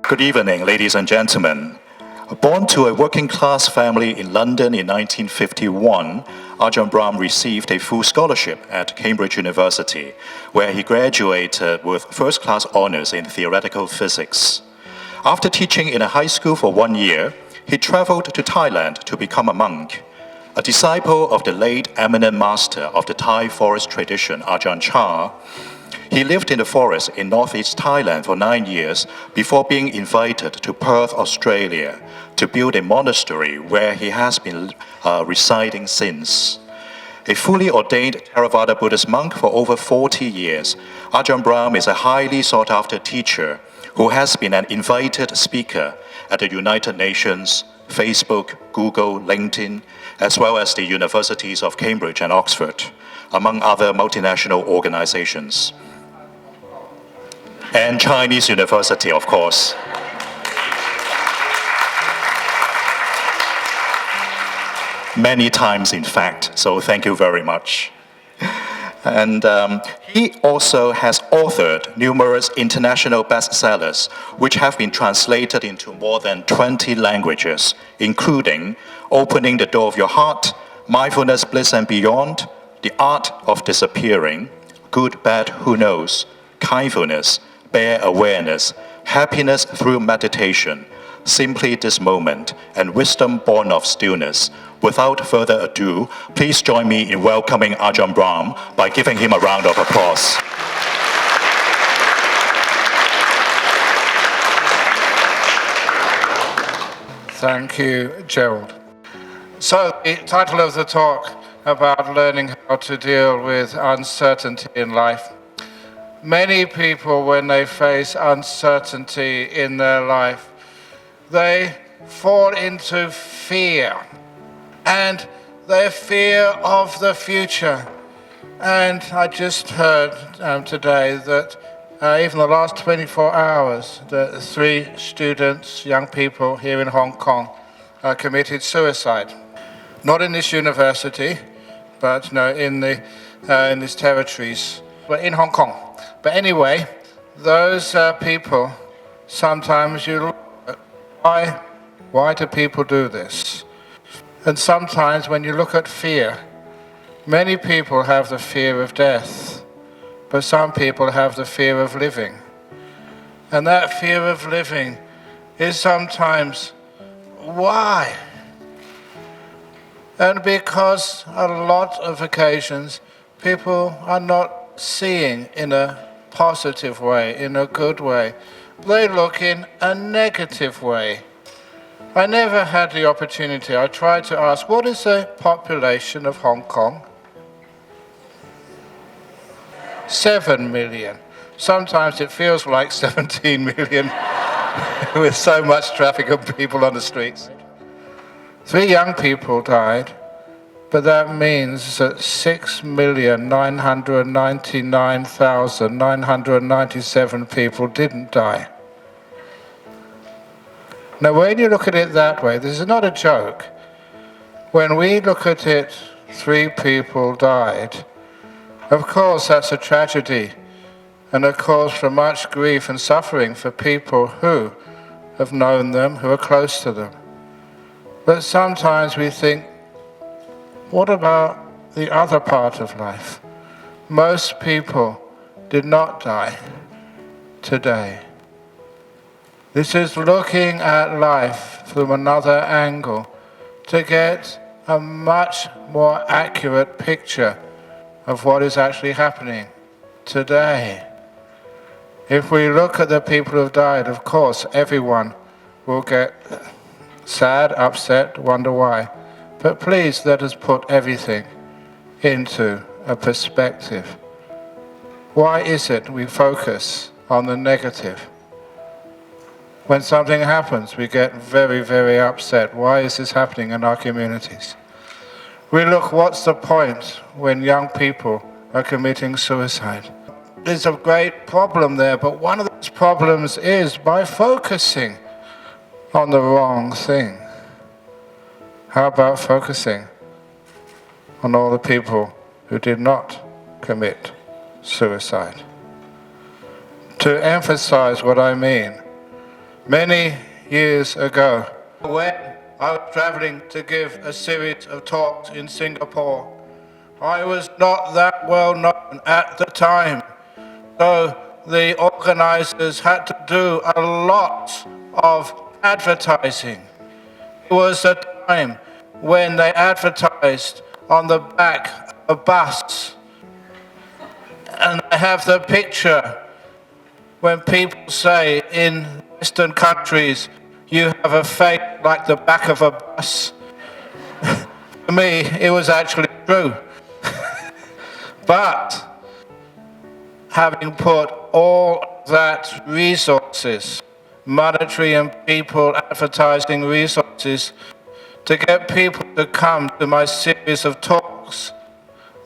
Good evening, ladies and gentlemen. Born to a working-class family in London in 1951, Ajahn Brahm received a full scholarship at Cambridge University, where he graduated with first-class honors in theoretical physics. After teaching in a high school for 1 year, he traveled to Thailand to become a monk. A disciple of the late eminent master of the Thai forest tradition, Ajahn Chah, he lived in the forest in northeast Thailand for 9 years before being invited to Perth, Australia, to build a monastery where he has been residing since. A fully ordained Theravada Buddhist monk for over 40 years, Ajahn Brahm is a highly sought-after teacher who has been an invited speaker at the United Nations, Facebook, Google, LinkedIn, as well as the universities of Cambridge and Oxford, among other multinational organizations. And Chinese University, of course. Many times, in fact, so thank you very much. And he also has authored numerous international bestsellers, which have been translated into more than 20 languages, including Opening the Door of Your Heart, Mindfulness, Bliss and Beyond, The Art of Disappearing, Good, Bad, Who Knows, Kindfulness, Bare Awareness, Happiness Through Meditation, Simply This Moment, and Wisdom Born of Stillness. Without further ado, please join me in welcoming Ajahn Brahm by giving him a round of applause. Thank you, Gerald. So, the title of the talk about learning how to deal with uncertainty in life. Many people, when they face uncertainty in their life, they fall into fear. And their fear of the future. And I just heard today that even the last 24 hours, the 3 students, young people here in Hong Kong, committed suicide. Not in this university, but no, in these territories, but in Hong Kong. But anyway, those people, sometimes you look at why do people do this? And sometimes when you look at fear, many people have the fear of death, but some people have the fear of living. And that fear of living is sometimes, why? And because a lot of occasions, people are not seeing in a positive way, in a good way. They look in a negative way. I never had the opportunity. I tried to ask, what is the population of Hong Kong? 7 million. Sometimes it feels like 17 million with so much traffic of people on the streets. 3 young people died, but that means that 6,999,997 people didn't die. Now, when you look at it that way, this is not a joke. When we look at it, 3 people died. Of course, that's a tragedy, and a cause for much grief and suffering for people who have known them, who are close to them. But sometimes we think, what about the other part of life? Most people did not die today. This is looking at life from another angle to get a much more accurate picture of what is actually happening today. If we look at the people who have died, of course, everyone will get sad, upset, wonder why. But please let us put everything into a perspective. Why is it we focus on the negative? When something happens, we get very, very upset. Why is this happening in our communities? We look, what's the point when young people are committing suicide? There's a great problem there, but one of those problems is by focusing on the wrong thing. How about focusing on all the people who did not commit suicide? To emphasize what I mean, many years ago, when I was traveling to give a series of talks in Singapore. I was not that well known at the time, so the organizers had to do a lot of advertising. It was a time when they advertised on the back of a bus. And I have the picture when people say in Western countries, you have a face like the back of a bus. For me, it was actually true. But having put all that resources, monetary and people advertising resources, to get people to come to my series of talks,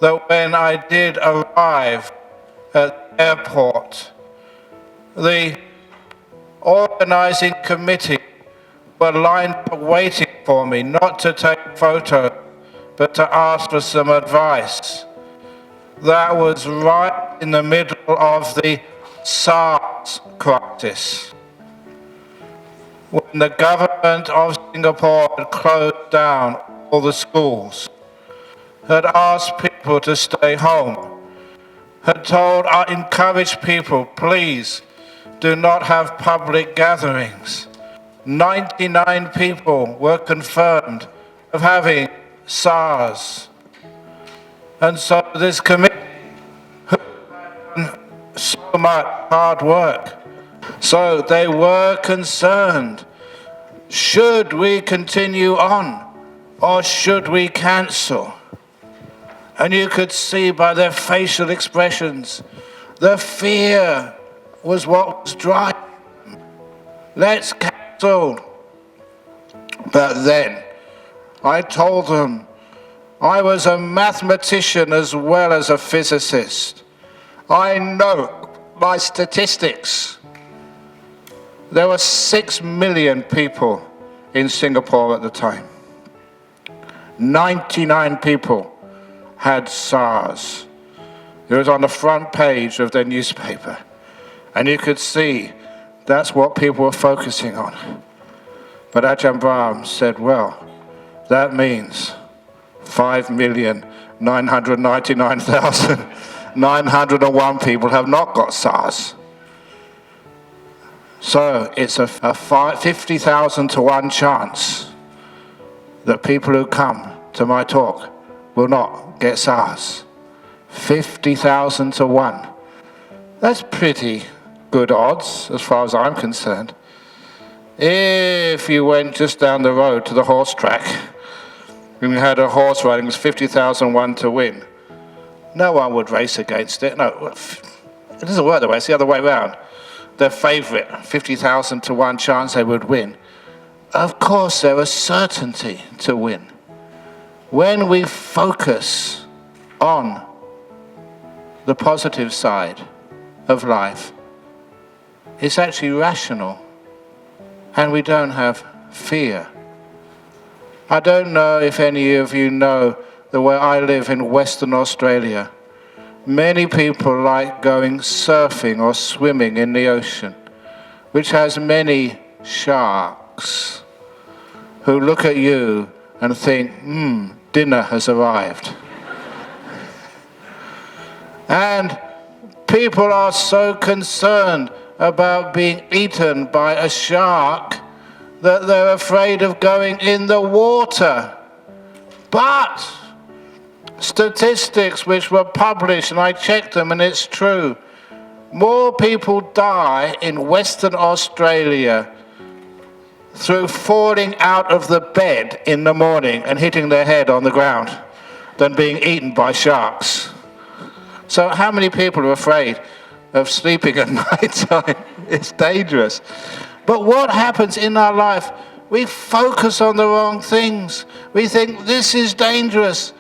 that when I did arrive at the airport, the organizing committee were lined up waiting for me, not to take photos, but to ask for some advice. That was right in the middle of the SARS crisis, when the government of Singapore had closed down all the schools, had asked people to stay home, had encouraged people, please do not have public gatherings. 99 people were confirmed of having SARS. And so this committee, who had done so much hard work, so they were concerned, should we continue on or should we cancel? And you could see by their facial expressions, the fear was what was driving them. Let's cancel. But then I told them I was a mathematician as well as a physicist. I know my statistics. There were 6 million people in Singapore at the time. 99 people had SARS. It was on the front page of their newspaper. And you could see that's what people were focusing on. But Ajahn Brahm said, well, that means 5,999,901 people have not got SARS. So it's a 50,000 to 1 chance that people who come to my talk will not get SARS. 50,000 to 1. That's pretty good odds as far as I'm concerned. If you went just down the road to the horse track and you had a horse riding, it was 50,001 to win. No one would race against it. No, it doesn't work that way. It's the other way around. Their favourite, 50,000 to 1 chance they would win. Of course, there is certainty to win. When we focus on the positive side of life, it's actually rational, and we don't have fear. I don't know if any of you know that where I live in Western Australia, many people like going surfing or swimming in the ocean, which has many sharks who look at you and think, dinner has arrived. And people are so concerned about being eaten by a shark that they're afraid of going in the water. But statistics which were published, and I checked them and it's true, more people die in Western Australia through falling out of the bed in the morning and hitting their head on the ground than being eaten by sharks. So how many people are afraid of sleeping at night time? It's dangerous. But what happens in our life? We focus on the wrong things. We think this is dangerous.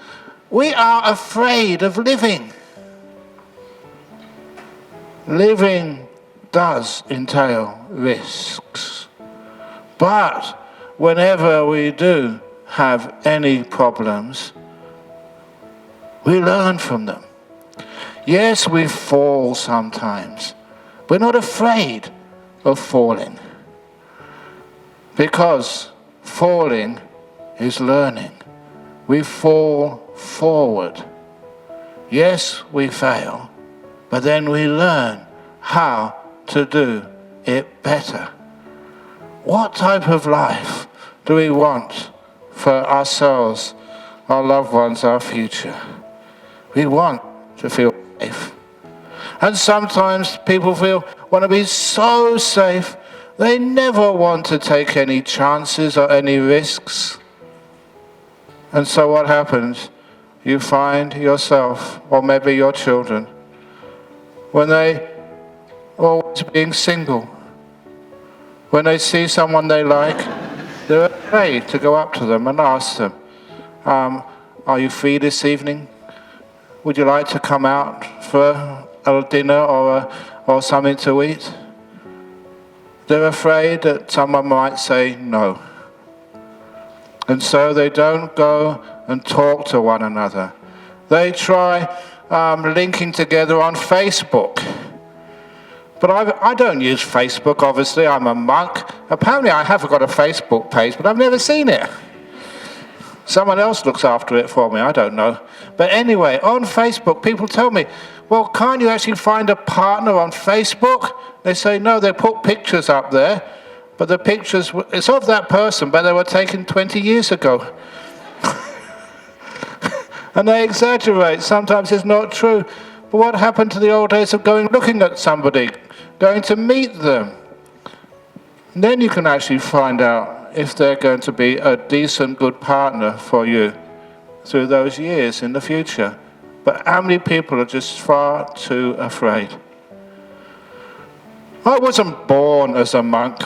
We are afraid of living. Living does entail risks. But whenever we do have any problems, we learn from them. Yes, we fall sometimes. We're not afraid of falling. Because falling is learning. We fall forward. Yes, we fail, but then we learn how to do it better. What type of life do we want for ourselves, our loved ones, our future? We want to feel safe. And sometimes people want to be so safe, they never want to take any chances or any risks. And so what happens? You find yourself, or maybe your children, when they always being single, when they see someone they like, they're afraid to go up to them and ask them, are you free this evening? Would you like to come out for a dinner or something to eat? They're afraid that someone might say no. And so they don't go and talk to one another. They try linking together on Facebook. But I don't use Facebook, obviously. I'm a monk. Apparently I have got a Facebook page, but I've never seen it. Someone else looks after it for me, I don't know. But anyway, on Facebook, people tell me, well, can't you actually find a partner on Facebook? They say, no, they put pictures up there, but the pictures, it's of that person, but they were taken 20 years ago. And they exaggerate. Sometimes it's not true. But what happened to the old days of looking at somebody, going to meet them? And then you can actually find out if they're going to be a decent, good partner for you through those years in the future. But how many people are just far too afraid? I wasn't born as a monk,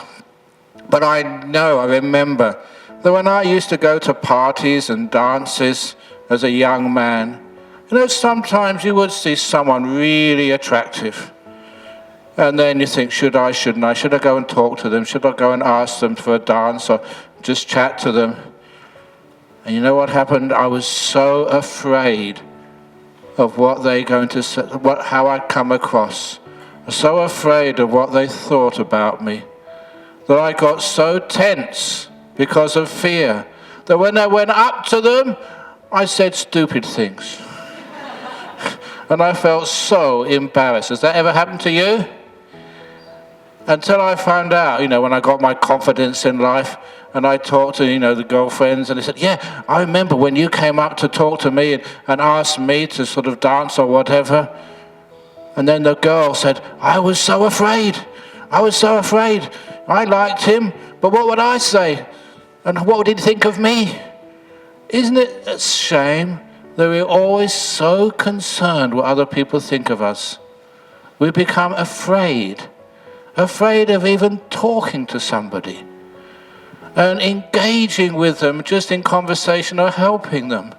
but I remember that when I used to go to parties and dances as a young man, sometimes you would see someone really attractive. And then you think, shouldn't I? Should I go and talk to them? Should I go and ask them for a dance or just chat to them? And you know what happened? I was so afraid of what they're going to say, how I'd come across. So afraid of what they thought about me, that I got so tense because of fear, that when I went up to them, I said stupid things. And I felt so embarrassed. Has that ever happened to you? Until I found out, when I got my confidence in life, and I talked to, the girlfriends, and they said, yeah, I remember when you came up to talk to me and asked me to sort of dance or whatever. And then the girl said, I was so afraid. I liked him, but what would I say? And what would he think of me? Isn't it a shame that we're always so concerned what other people think of us? We become afraid of even talking to somebody and engaging with them just in conversation or helping them.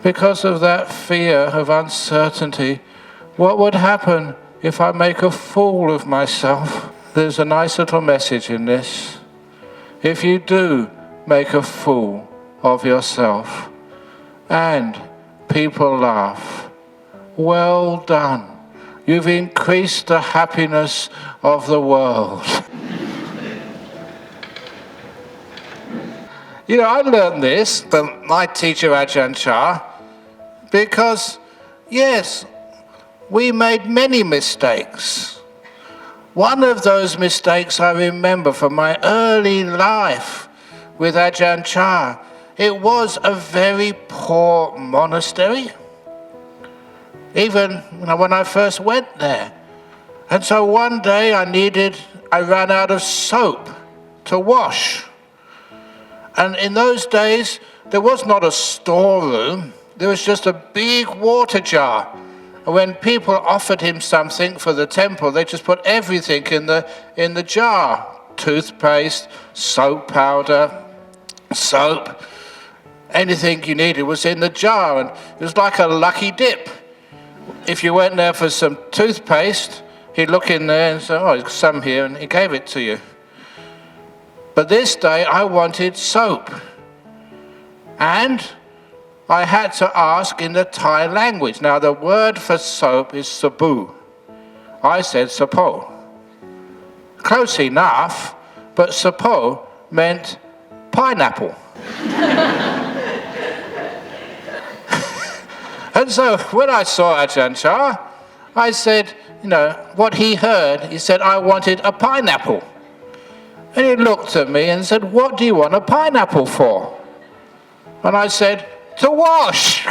Because of that fear of uncertainty, what would happen if I make a fool of myself? There's a nice little message in this. If you do make a fool of yourself and people laugh, well done. You've increased the happiness of the world. I learned this from my teacher Ajahn, because, yes, we made many mistakes. One of those mistakes I remember from my early life with Ajahn. It was a very poor monastery, even when I first went there. And so one day I ran out of soap to wash. And in those days, there was not a storeroom, there was just a big water jar. And when people offered him something for the temple, they just put everything in the jar. Toothpaste, soap powder, soap. Anything you needed was in the jar, and it was like a lucky dip. If you went there for some toothpaste, he'd look in there and say, oh, there's some here, and he gave it to you. But this day, I wanted soap. And I had to ask in the Thai language. Now, the word for soap is sabu. I said sapo. Close enough, but Sapo meant pineapple. And so when I saw Ajahn Chah, I said, what he heard, he said, I wanted a pineapple. And he looked at me and said, what do you want a pineapple for? And I said, to wash.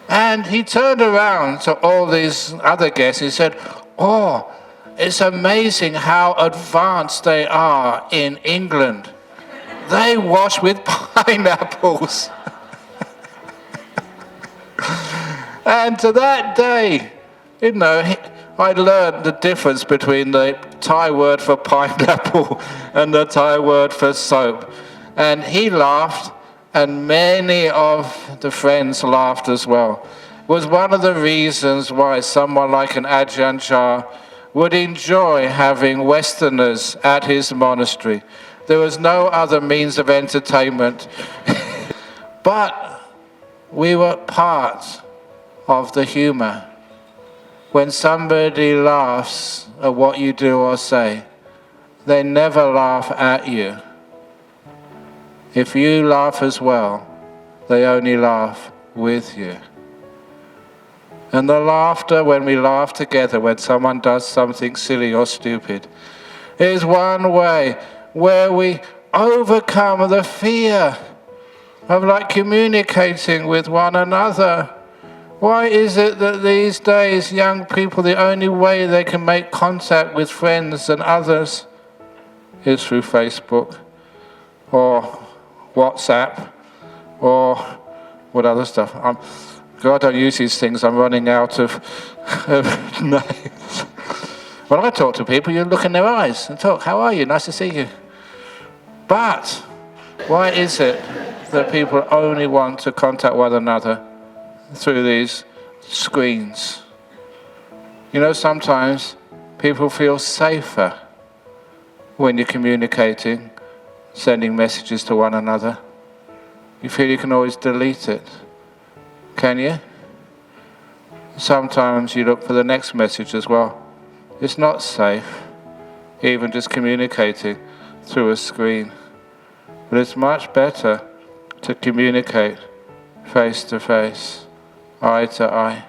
And he turned around to all these other guests. He said, oh, it's amazing how advanced they are in England. They wash with pineapples. And to that day, I learned the difference between the Thai word for pineapple and the Thai word for soap. And he laughed, and many of the friends laughed as well. It was one of the reasons why someone like an Ajahn Chah would enjoy having Westerners at his monastery. There was no other means of entertainment. But we were part of the humor. When somebody laughs at what you do or say, they never laugh at you. If you laugh as well, they only laugh with you. And the laughter, when we laugh together, when someone does something silly or stupid, is one way where we overcome the fear of communicating with one another. Why is it that these days young people, the only way they can make contact with friends and others is through Facebook or WhatsApp or what other stuff? I don't use these things, I'm running out of names. When I talk to people, you look in their eyes and talk, how are you? Nice to see you. But why is it that people only want to contact one another through these screens? Sometimes people feel safer when you're communicating, sending messages to one another. You feel you can always delete it. Can you? Sometimes you look for the next message as well. It's not safe, even just communicating through a screen. But it's much better to communicate face to face, eye to eye.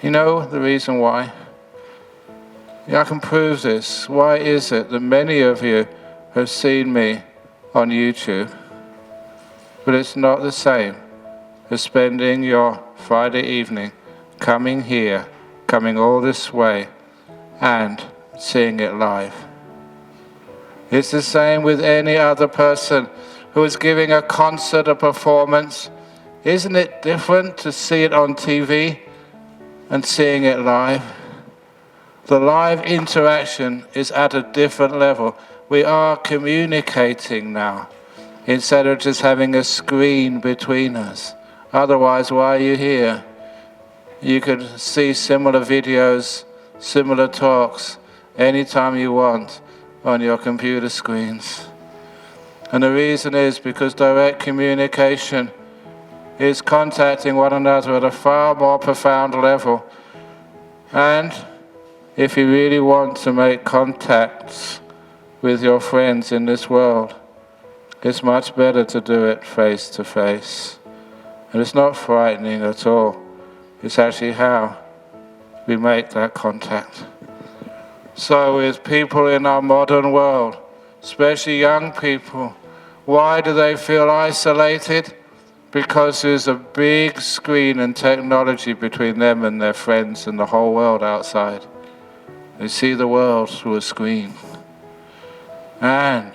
You know the reason why? I can prove this. Why is it that many of you have seen me on YouTube, but it's not the same as spending your Friday evening coming here, coming all this way, and seeing it live? It's the same with any other person who is giving a concert, a performance. Isn't it different to see it on TV and seeing it live? The live interaction is at a different level. We are communicating now, instead of just having a screen between us. Otherwise, why are you here? You could see similar videos, similar talks, anytime you want on your computer screens. And the reason is because direct communication is contacting one another at a far more profound level. And if you really want to make contacts with your friends in this world, it's much better to do it face to face. And it's not frightening at all. It's actually how we make that contact. So with people in our modern world, especially young people, why do they feel isolated? Because there's a big screen and technology between them and their friends and the whole world outside. They see the world through a screen. And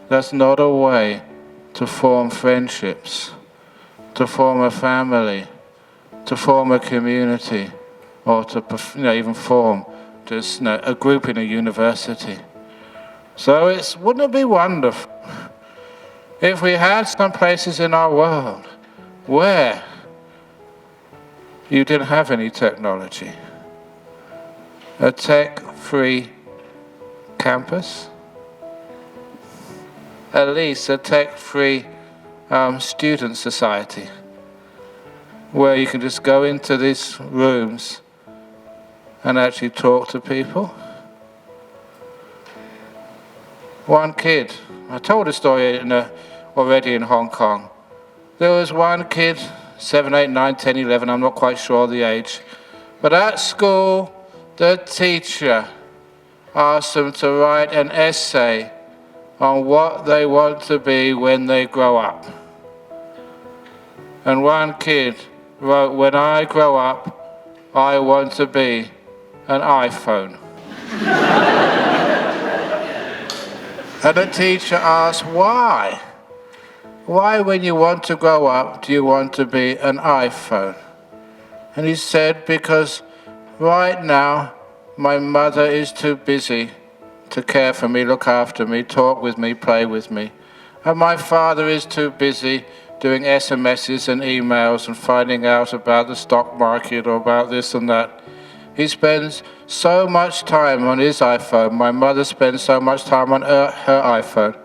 that's not a way to form friendships, to form a family, to form a community, or to even form just a group in a university. So wouldn't it be wonderful if we had some places in our world where you didn't have any technology? A tech-free campus? At least a tech-free student society, where you can just go into these rooms and actually talk to people. One kid, I told a story already in Hong Kong. There was one kid, 7, 8, 9, 10, 11, I'm not quite sure the age. But at school, the teacher asked them to write an essay on what they want to be when they grow up. And one kid wrote, "When I grow up, I want to be an iPhone." And the teacher asked, "Why? Why, when you want to grow up, do you want to be an iPhone?" And he said, "Because right now, my mother is too busy to care for me, look after me, talk with me, play with me. And my father is too busy doing SMSs and emails and finding out about the stock market or about this and that. He spends so much time on his iPhone. My mother spends so much time on her iPhone.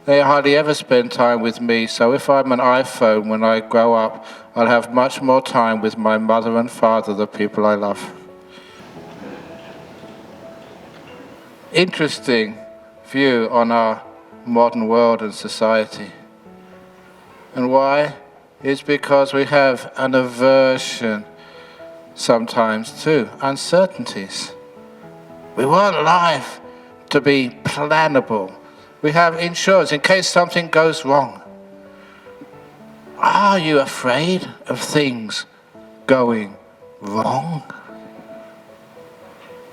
They hardly ever spend time with me, so if I'm an iPhone when I grow up, I'll have much more time with my mother and father, the people I love." Interesting view on our modern world and society. And why? It's because we have an aversion sometimes to uncertainties. We want life to be plannable. We have insurance in case something goes wrong. Are you afraid of things going wrong?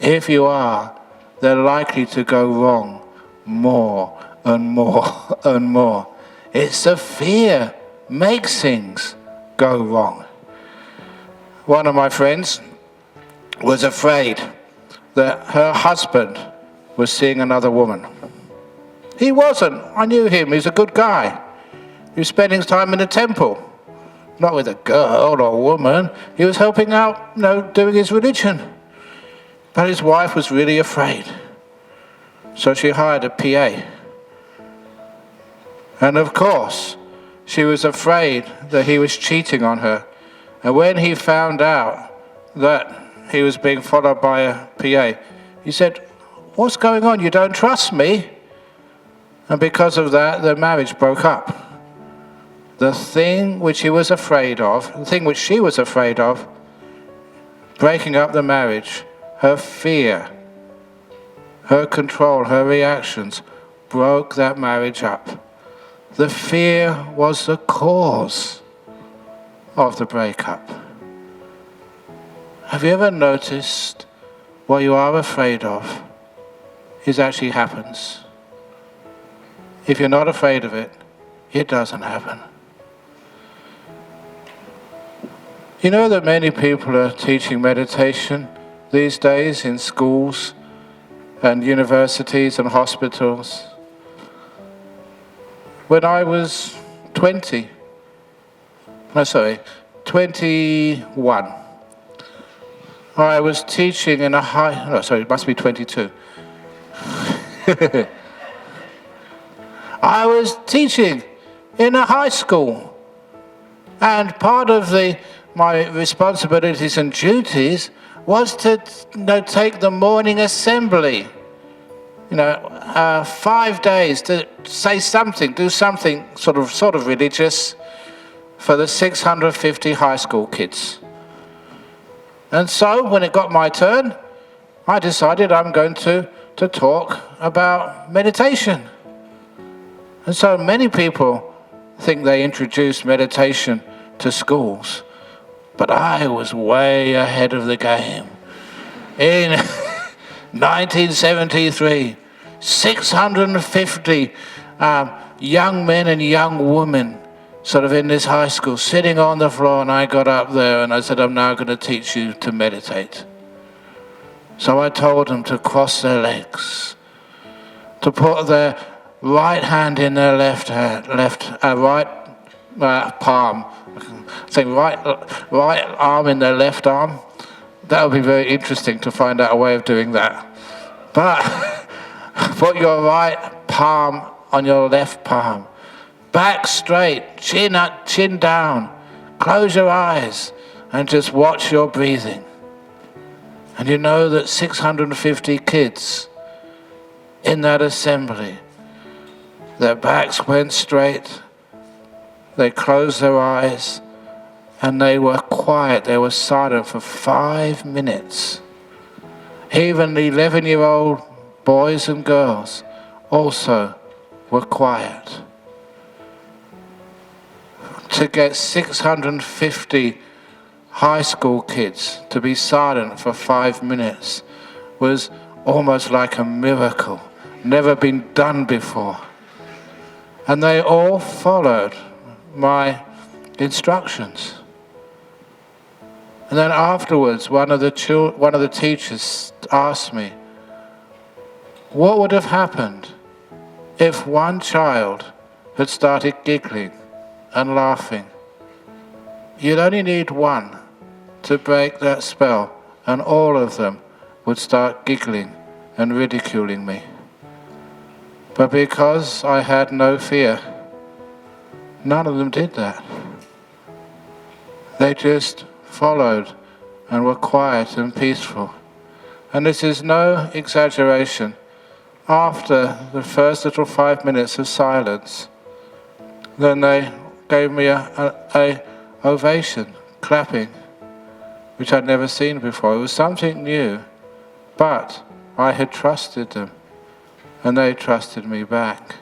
If you are, they're likely to go wrong more and more and more. It's the fear makes things go wrong. One of my friends was afraid that her husband was seeing another woman. He wasn't. I knew him. He's a good guy. He was spending time in the temple. Not with a girl or a woman. He was helping out, doing his religion. But his wife was really afraid. So she hired a PA. And of course, she was afraid that he was cheating on her. And when he found out that he was being followed by a PA, he said, "What's going on? You don't trust me?" And because of that, their marriage broke up. The thing which he was afraid of, the thing which she was afraid of, breaking up the marriage, her fear, her control, her reactions, broke that marriage up. The fear was the cause of the breakup. Have you ever noticed what you are afraid of is actually happens? If you're not afraid of it, it doesn't happen. You know that many people are teaching meditation these days in schools and universities and hospitals. When I was 21, I was teaching in a it must be 22. I was teaching in a high school, and part of my responsibilities and duties was to take the morning assembly. 5 days to say something, do something sort of religious for the 650 high school kids. And so when it got my turn, I decided I'm going to talk about meditation. And so many people think they introduced meditation to schools, but I was way ahead of the game. In 1973, 650 young men and young women sort of in this high school sitting on the floor, and I got up there and I said, "I'm now going to teach you to meditate." So I told them to cross their legs, to put their right hand in their right palm, say right arm in their left arm. That would be very interesting to find out a way of doing that. But put your right palm on your left palm, back straight, chin up, chin down, close your eyes and just watch your breathing. And you know that 650 kids in that assembly, their backs went straight, they closed their eyes, and they were quiet, they were silent for 5 minutes. Even the 11-year-old boys and girls also were quiet. To get 650 high school kids to be silent for 5 minutes was almost like a miracle, never been done before. And they all followed my instructions. And then afterwards, one of the teachers asked me, what would have happened if one child had started giggling and laughing? You'd only need one to break that spell, and all of them would start giggling and ridiculing me. But because I had no fear, none of them did that. They just followed and were quiet and peaceful. And this is no exaggeration. After the first little 5 minutes of silence, then they gave me a ovation, clapping, which I'd never seen before. It was something new, but I had trusted them, and they trusted me back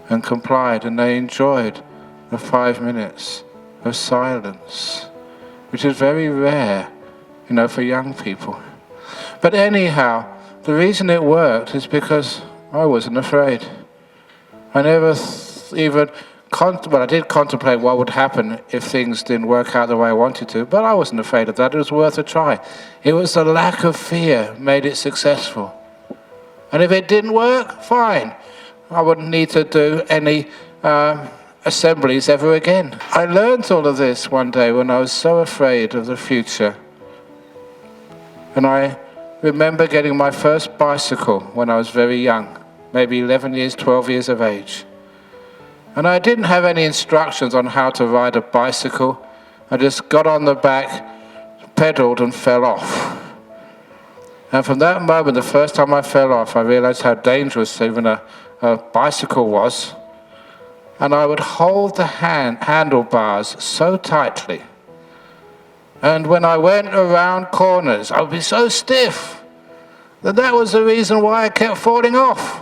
and complied, and they enjoyed the 5 minutes of silence, which is very rare, for young people. But anyhow, the reason it worked is because I wasn't afraid. I never I did contemplate what would happen if things didn't work out the way I wanted to, but I wasn't afraid of that. It was worth a try. It was the lack of fear made it successful. And if it didn't work, fine. I wouldn't need to do any assemblies ever again. I learned all of this one day when I was so afraid of the future. And I remember getting my first bicycle when I was very young, maybe 11 years, 12 years of age. And I didn't have any instructions on how to ride a bicycle. I just got on the back, pedaled, and fell off. And from that moment, the first time I fell off, I realized how dangerous even a bicycle was. And I would hold the handlebars so tightly. And when I went around corners, I would be so stiff that was the reason why I kept falling off.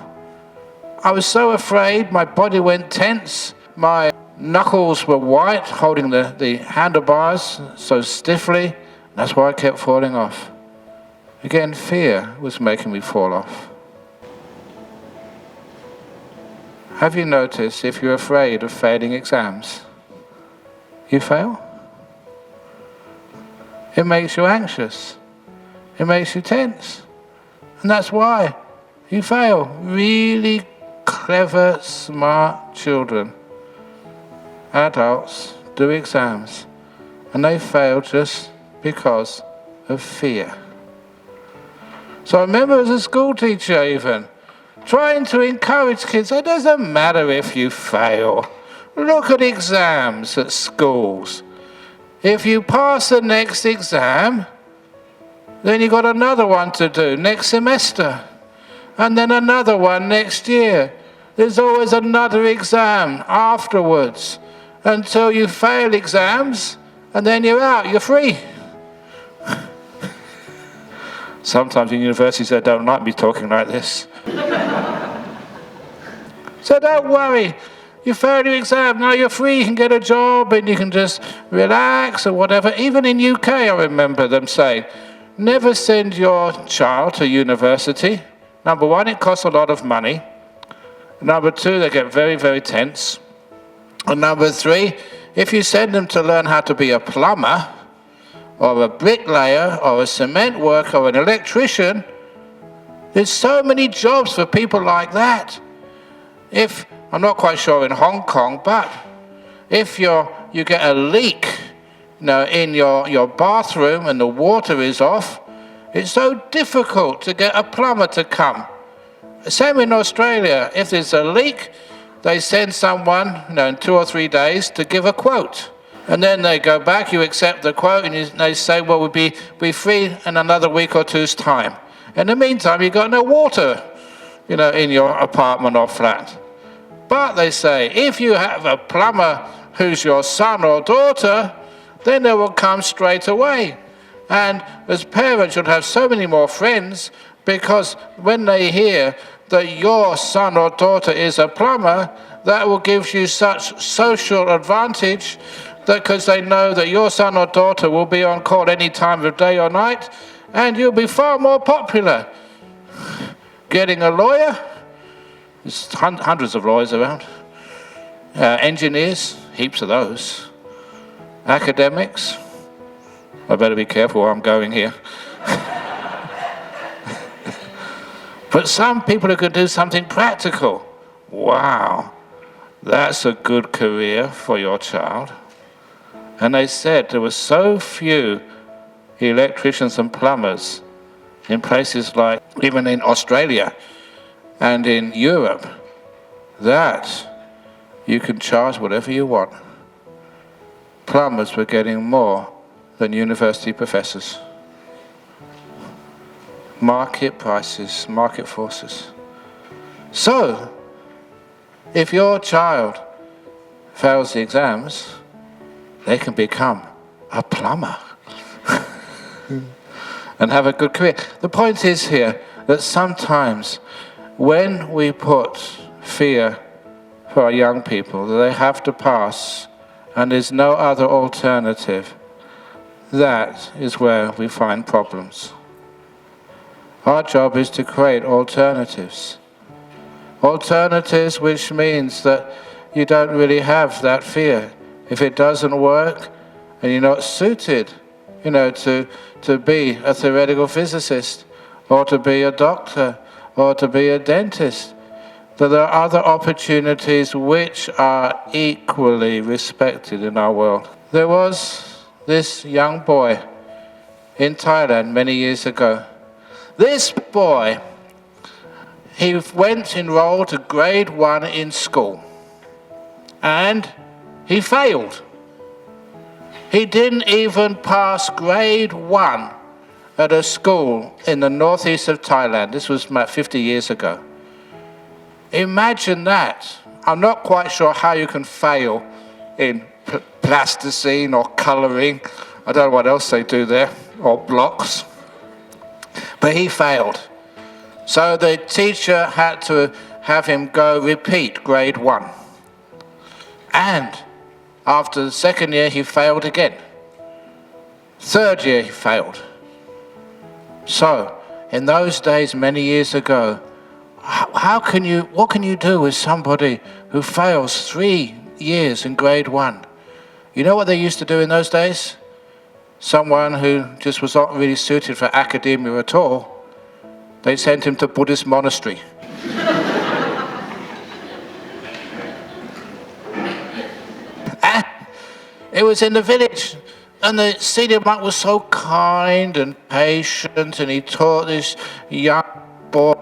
I was so afraid, my body went tense, my knuckles were white, holding the handlebars so stiffly. That's why I kept falling off. Again, fear was making me fall off. Have you noticed if you're afraid of failing exams, you fail? It makes you anxious. It makes you tense. And that's why you fail. Really clever, smart children, adults, do exams, and they fail just because of fear. So I remember as a school teacher even, trying to encourage kids, it doesn't matter if you fail. Look at exams at schools. If you pass the next exam, then you've got another one to do next semester, and then another one next year. There's always another exam afterwards until you fail exams, and then you're out, you're free. Sometimes in universities they don't like me talking like this. So don't worry. You failed your exam, now you're free, you can get a job and you can just relax or whatever. Even in UK, I remember them saying, never send your child to university. Number one, it costs a lot of money. Number two, they get very, very tense. And number three, if you send them to learn how to be a plumber or a bricklayer or a cement worker or an electrician, there's so many jobs for people like that. I'm not quite sure in Hong Kong, but if you get a leak in your bathroom and the water is off, it's so difficult to get a plumber to come. Same in Australia. If there's a leak, they send someone in 2 or 3 days to give a quote. And then they go back, you accept the quote, and they say, well, we'll be free in another week or two's time. In the meantime, you've got no water, in your apartment or flat. But they say, if you have a plumber who's your son or daughter, then they will come straight away. And as parents, you'll have so many more friends, because when they hear that your son or daughter is a plumber, that will give you such social advantage, that because they know that your son or daughter will be on call any time of day or night, and you'll be far more popular. Getting a lawyer, there's hundreds of lawyers around. Engineers, heaps of those. Academics, I better be careful where I'm going here. But some people who can do something practical. Wow, that's a good career for your child. And they said there were so few electricians and plumbers in places like, even in Australia and in Europe, that you can charge whatever you want. Plumbers were getting more than university professors. Market prices, market forces. So, if your child fails the exams, they can become a plumber and have a good career. The point is here that sometimes when we put fear for our young people that they have to pass and there's no other alternative, that is where we find problems. Our job is to create alternatives. Alternatives, which means that you don't really have that fear. If it doesn't work and you're not suited, to be a theoretical physicist or to be a doctor or to be a dentist, that there are other opportunities which are equally respected in our world. There was this young boy in Thailand many years ago. This boy, he enrolled to grade 1 in school, and he failed. He didn't even pass grade 1 at a school in the northeast of Thailand. This was about 50 years ago. Imagine that. I'm not quite sure how you can fail in plasticine or colouring. I don't know what else they do there, or blocks. But he failed. So the teacher had to have him go repeat grade 1. And after the second year, he failed again. Third year, he failed. So, in those days, many years ago, what can you do with somebody who fails 3 years in grade 1? You know what they used to do in those days? Someone who just was not really suited for academia at all, they sent him to Buddhist monastery. And it was in the village, and the senior monk was so kind and patient, and he taught this young boy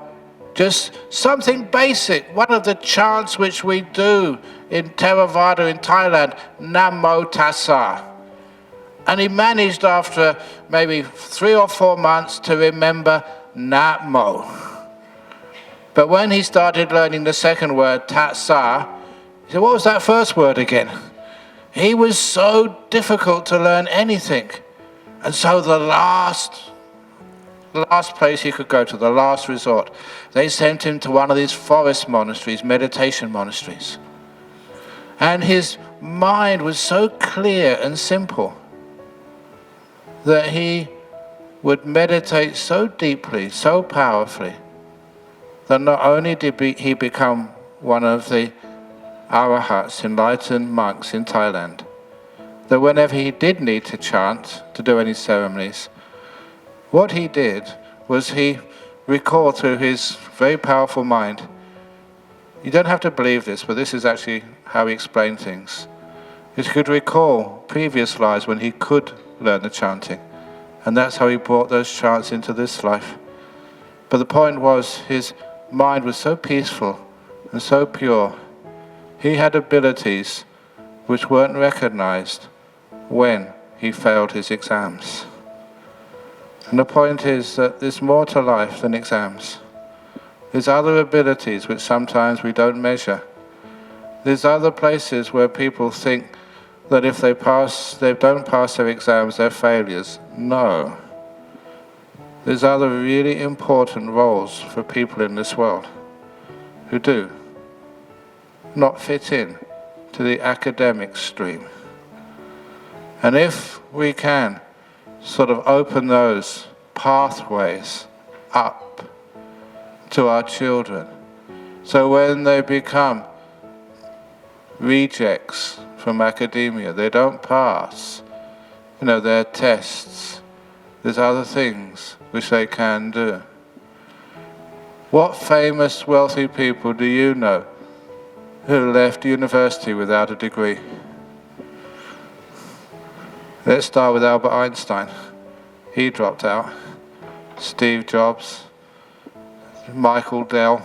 just something basic, one of the chants which we do in Theravada in Thailand, Namo Tassa. And he managed after maybe 3 or 4 months to remember Namo. But when he started learning the second word, Tassa, he said, what was that first word again? He was so difficult to learn anything. And so the last place he could go to, the last resort, they sent him to one of these forest monasteries, meditation monasteries. And his mind was so clear and simple that he would meditate so deeply, so powerfully, that not only did he become one of the arahats, enlightened monks in Thailand, that whenever he did need to chant, to do any ceremonies, what he did was he recalled through his very powerful mind. You don't have to believe this, but this is actually how he explained things. He could recall previous lives when he could learn the chanting. And that's how he brought those chants into this life. But the point was, his mind was so peaceful and so pure. He had abilities which weren't recognized when he failed his exams. And the point is that there's more to life than exams. There's other abilities which sometimes we don't measure. There's other places where people think that if they don't pass their exams, they're failures. No. There's other really important roles for people in this world who do not fit in to the academic stream. And if we can sort of open those pathways up to our children, so when they become rejects from academia, they don't pass, their tests, there's other things which they can do. What famous wealthy people do you know who left university without a degree? Let's start with Albert Einstein. He dropped out. Steve Jobs, Michael Dell.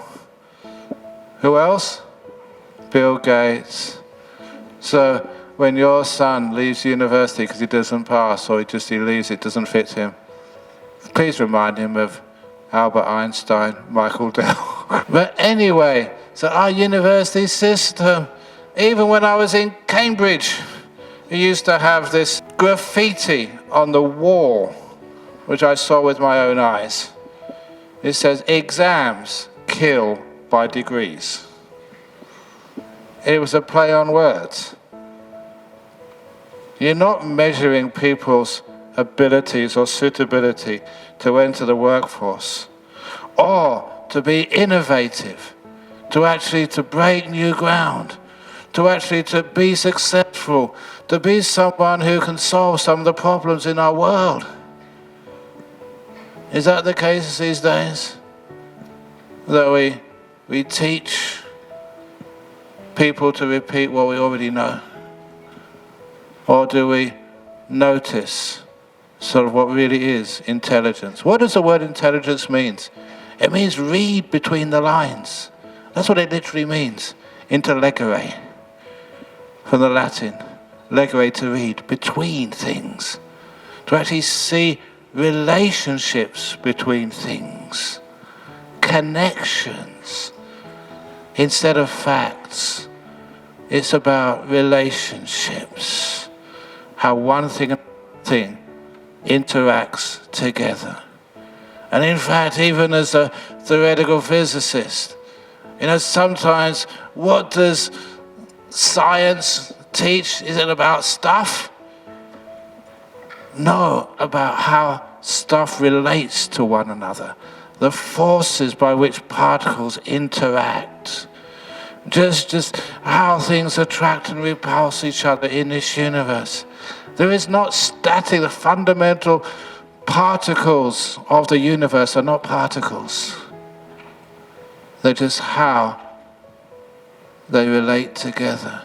Who else? Bill Gates. So when your son leaves university because he doesn't pass, or he leaves, it doesn't fit him, please remind him of Albert Einstein, Michael Dell. But anyway, so our university system, even when I was in Cambridge, we used to have this graffiti on the wall, which I saw with my own eyes. It says, "Exams kill by degrees." It was a play on words. You're not measuring people's abilities or suitability to enter the workforce, or to be innovative, to break new ground, to be successful, to be someone who can solve some of the problems in our world. Is that the case these days? That we teach people to repeat what we already know? Or do we notice sort of what really is intelligence? What does the word intelligence mean? It means read between the lines. That's what it literally means. Interlegere, from the Latin. Legere, to read, between things. To actually see relationships between things. Connections. Instead of facts. It's about relationships. How one thing and thing interacts together. And in fact, even as a theoretical physicist, sometimes what does science teach? Is it about stuff? No, about how stuff relates to one another. The forces by which particles interact. Just how things attract and repulse each other in this universe. There is not static. The fundamental particles of the universe are not particles. They're just how they relate together.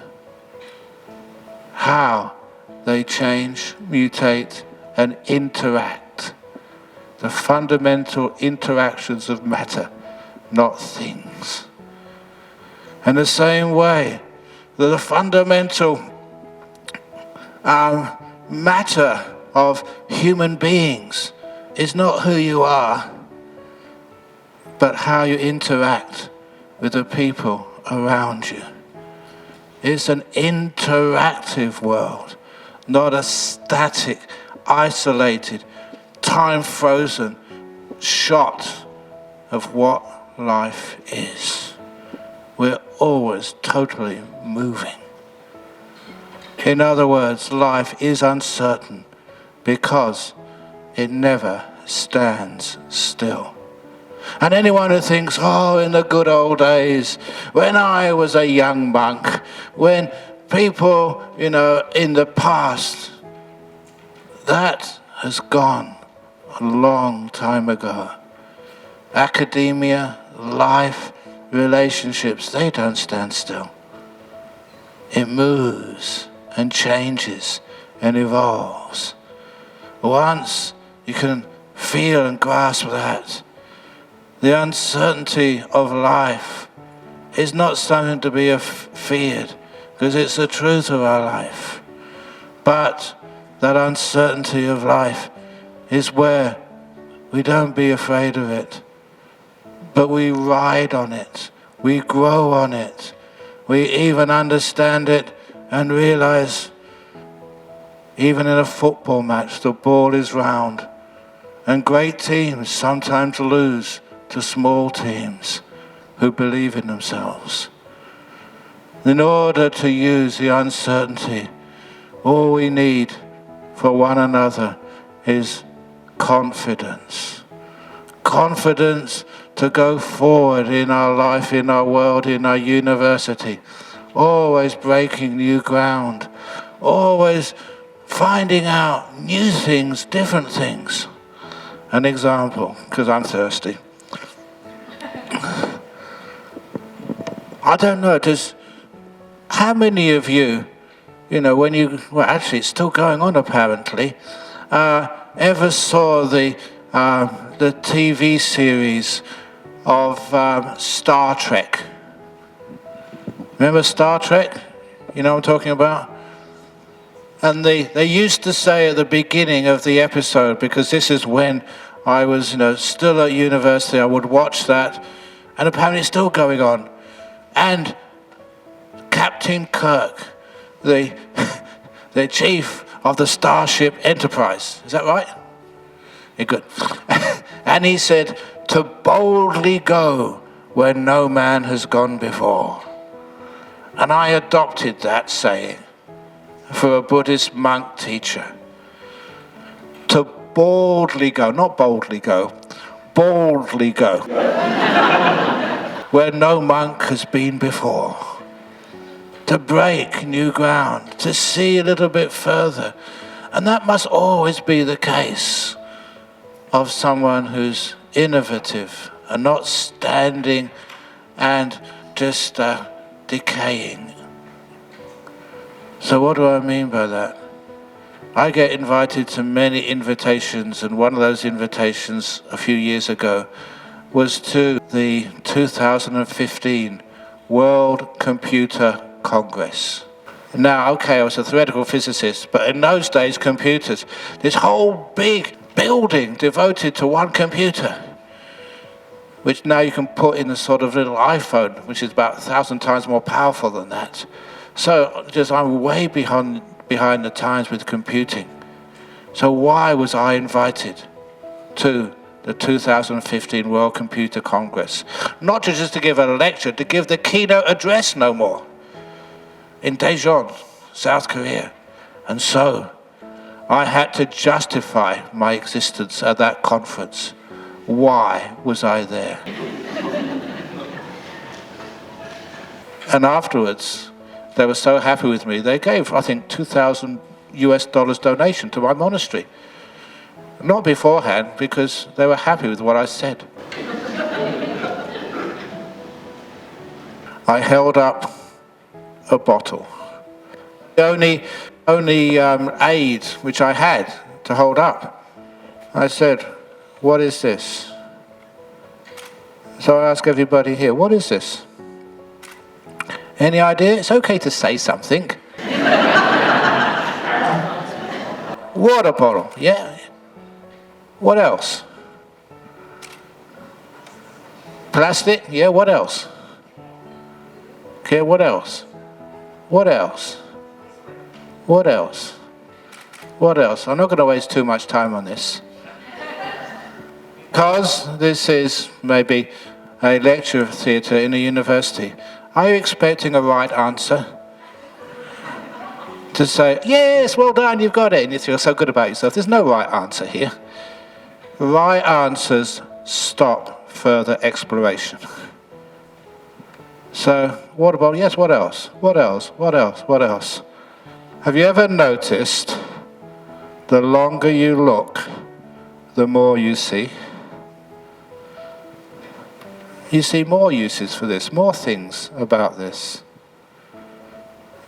How they change, mutate, and interact. The fundamental interactions of matter, not things. In the same way that the fundamental matter of human beings is not who you are, but how you interact with the people around you. It's an interactive world, not a static, isolated, time-frozen shot of what life is. We're always totally moving. In other words, life is uncertain because it never stands still. And anyone who thinks, in the good old days, when I was a young monk, when people, in the past, that has gone a long time ago. Academia, life, relationships, they don't stand still. It moves and changes and evolves. Once you can feel and grasp that, the uncertainty of life is not something to be feared, because it's the truth of our life. But that uncertainty of life is where we don't be afraid of it, but we ride on it, we grow on it, we even understand it and realize even in a football match the ball is round, and great teams sometimes lose to small teams who believe in themselves. In order to use the uncertainty, all we need for one another is confidence. Confidence to go forward in our life, in our world, in our university. Always breaking new ground. Always finding out new things, different things. An example, because I'm thirsty. I don't know, how many of you, when actually it's still going on apparently, ever saw the TV series of Star Trek? Remember Star Trek? You know what I'm talking about? And they used to say at the beginning of the episode, because this is when I was still at university, I would watch that, and apparently it's still going on. And Captain Kirk, the chief of the Starship Enterprise, is that right? Yeah, good. And he said, to boldly go where no man has gone before. And I adopted that saying for a Buddhist monk teacher. To boldly go, not boldly go, boldly go. Where no monk has been before. To break new ground, to see a little bit further. And that must always be the case of someone who's innovative and not standing and just decaying. So what do I mean by that? I get invited to many invitations, and one of those invitations a few years ago was to the 2015 World Computer Congress. Now, okay, I was a theoretical physicist, but in those days, computers, this whole big building devoted to one computer, which now you can put in a sort of little iPhone, which is about 1,000 times more powerful than that. So I'm way behind the times with computing. So why was I invited to the 2015 World Computer Congress? Not just to give a lecture, to give the keynote address no more. In Daejeon, South Korea. And so I had to justify my existence at that conference. Why was I there? And afterwards, they were so happy with me, they gave, I think, $2,000 donation to my monastery. Not beforehand, because they were happy with what I said. I held up a bottle. The only aid which I had to hold up. I said, what is this? So I asked everybody here, what is this? Any idea? It's okay to say something. Water bottle, yeah. What else? Plastic, yeah, what else? Okay, what else? What else? What else? What else? I'm not going to waste too much time on this. Because this is maybe a lecture theatre in a university. Are you expecting a right answer? To say, yes, well done, you've got it, and you feel so good about yourself. There's no right answer here. Right answers stop further exploration. So, what about, yes, what else? What else? What else? What else? Have you ever noticed the longer you look, the more you see? You see more uses for this, more things about this.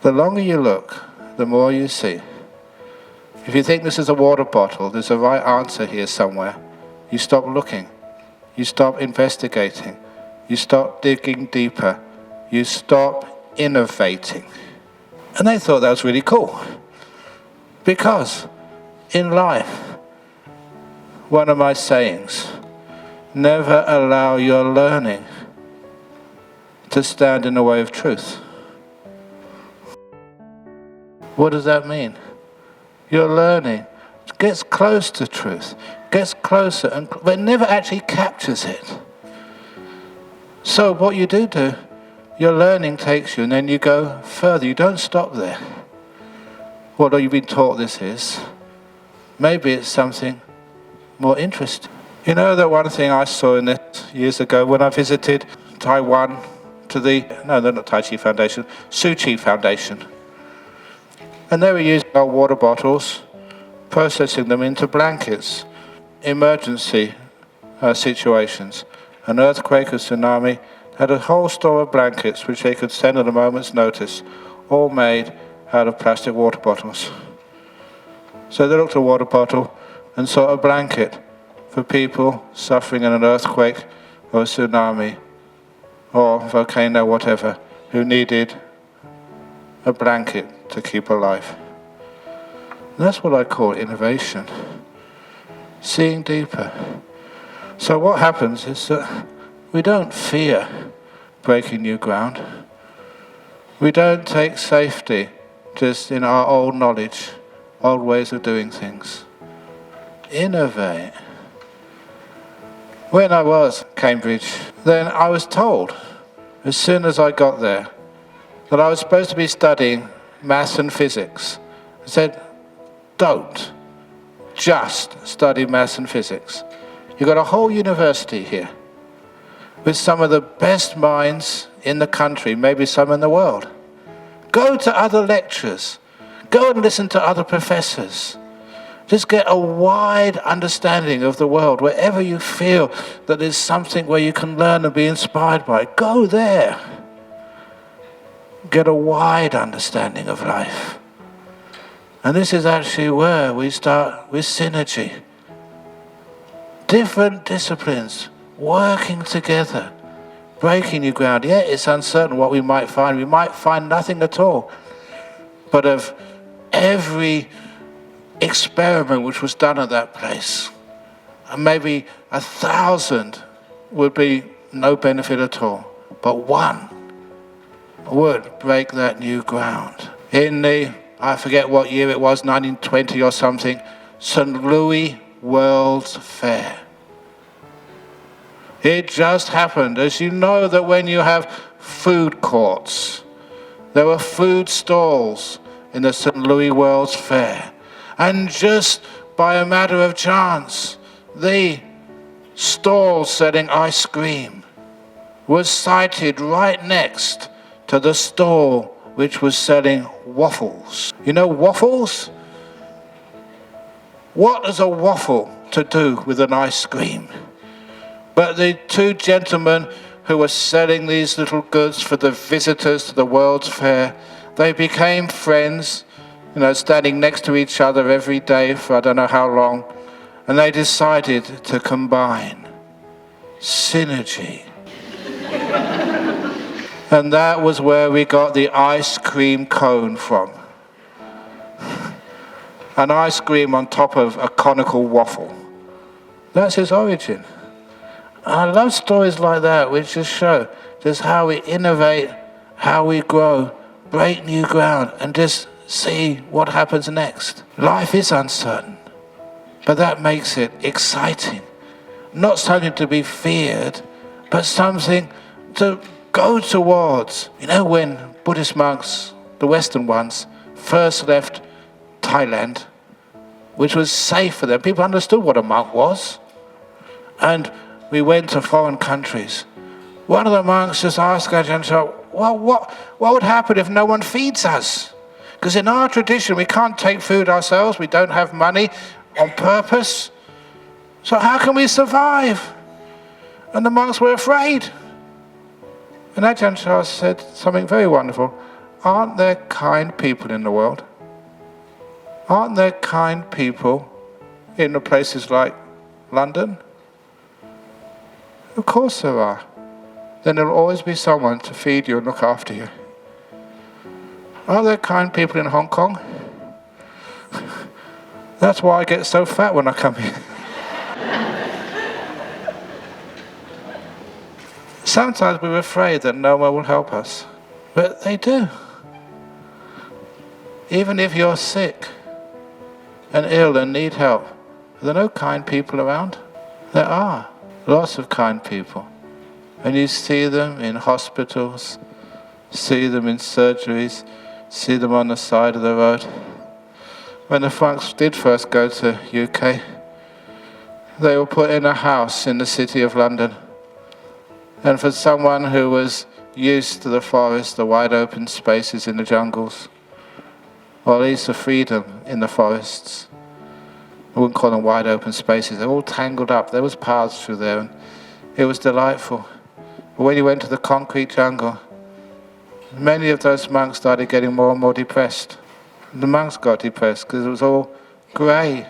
The longer you look, the more you see. If you think this is a water bottle, there's a right answer here somewhere. You stop looking. You stop investigating. You stop digging deeper. You stop innovating. And they thought that was really cool. Because in life, one of my sayings, never allow your learning to stand in the way of truth. What does that mean? Your learning gets close to truth, gets closer, but never actually captures it. So what you do, your learning takes you and then you go further. You don't stop there. What have you been taught this is? Maybe it's something more interesting. You know that one thing I saw in this years ago when I visited Taiwan to the Tai Chi Foundation, CUHK Foundation. And they were using our water bottles, processing them into blankets, emergency situations. An earthquake, a tsunami, had a whole store of blankets which they could send at a moment's notice, all made out of plastic water bottles. So they looked at a water bottle and saw a blanket for people suffering in an earthquake or a tsunami or volcano, whatever, who needed a blanket to keep alive. And that's what I call innovation, seeing deeper. So what happens is that we don't fear breaking new ground. We don't take safety just in our old knowledge, old ways of doing things. Innovate. When I was at Cambridge, then I was told, as soon as I got there, that I was supposed to be studying maths and physics. I said, don't just study maths and physics. You've got a whole university here with some of the best minds in the country, maybe some in the world. Go to other lectures. Go and listen to other professors. Just get a wide understanding of the world. Wherever you feel that there's something where you can learn and be inspired by, go there. Get a wide understanding of life. And this is actually where we start with synergy. Different disciplines working together, breaking new ground. Yeah, it's uncertain what we might find. We might find nothing at all. But of every experiment which was done at that place, and maybe 1,000 would be no benefit at all. But one would break that new ground. In the, I forget what year it was, 1920 or something, St. Louis World's Fair. It just happened. As you know that when you have food courts, there were food stalls in the St. Louis World's Fair. And just by a matter of chance, the stall selling ice cream was sited right next to the stall which was selling waffles. You know waffles? What is a waffle to do with an ice cream? But the two gentlemen who were selling these little goods for the visitors to the World's Fair, they became friends, standing next to each other every day for I don't know how long, and they decided to combine. Synergy. And that was where we got the ice cream cone from. An ice cream on top of a conical waffle. That's its origin. And I love stories like that which just show just how we innovate, how we grow, break new ground, and just see what happens next. Life is uncertain, but that makes it exciting. Not something to be feared, but something to go towards. You know, when Buddhist monks, the Western ones, first left Thailand, which was safe for them, people understood what a monk was. And we went to foreign countries. One of the monks just asked Ajahn, well, what would happen if no one feeds us? Because in our tradition, we can't take food ourselves. We don't have money on purpose. So how can we survive? And the monks were afraid. And Ajahn said something very wonderful. Aren't there kind people in the world? Aren't there kind people in the places like London? Of course there are. Then there'll always be someone to feed you and look after you. Are there kind people in Hong Kong? That's why I get so fat when I come here. Sometimes we're afraid that no one will help us, but they do. Even if you're sick and ill and need help, are there no kind people around? There are lots of kind people. And you see them in hospitals, see them in surgeries, see them on the side of the road. When the monks did first go to UK, they were put in a house in the city of London. And for someone who was used to the forest, the wide open spaces in the jungles, or at least the freedom in the forests, I wouldn't call them wide open spaces, they're all tangled up. There was paths through there, and it was delightful. But when you went to the concrete jungle, many of those monks started getting more and more depressed. The monks got depressed because it was all grey.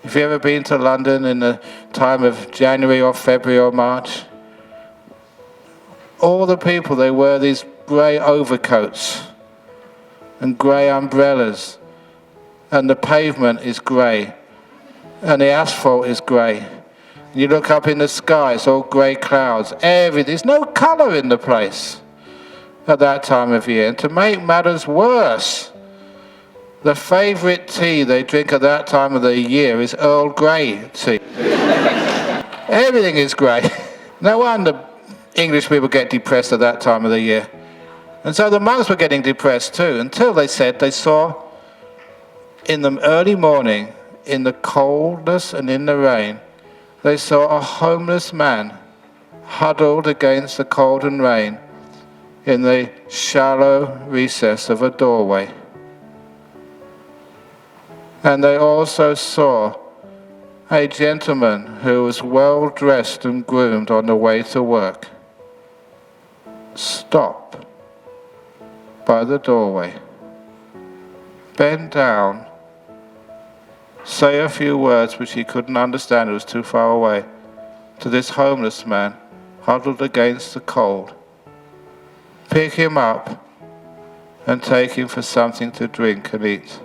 If you've ever been to London in the time of January or February or March, all the people, they wear these grey overcoats and grey umbrellas, and the pavement is grey, and the asphalt is grey. And you look up in the sky, it's all grey clouds. There's no colour in the place at that time of year. And to make matters worse, the favourite tea they drink at that time of the year is Earl Grey tea. Everything is grey. No wonder English people get depressed at that time of the year. And so the monks were getting depressed too, until they said they saw in the early morning, in the coldness and in the rain, they saw a homeless man huddled against the cold and rain in the shallow recess of a doorway. And they also saw a gentleman who was well dressed and groomed on the way to work stop by the doorway, bend down, say a few words which he couldn't understand, it was too far away, to this homeless man huddled against the cold, pick him up and take him for something to drink and eat.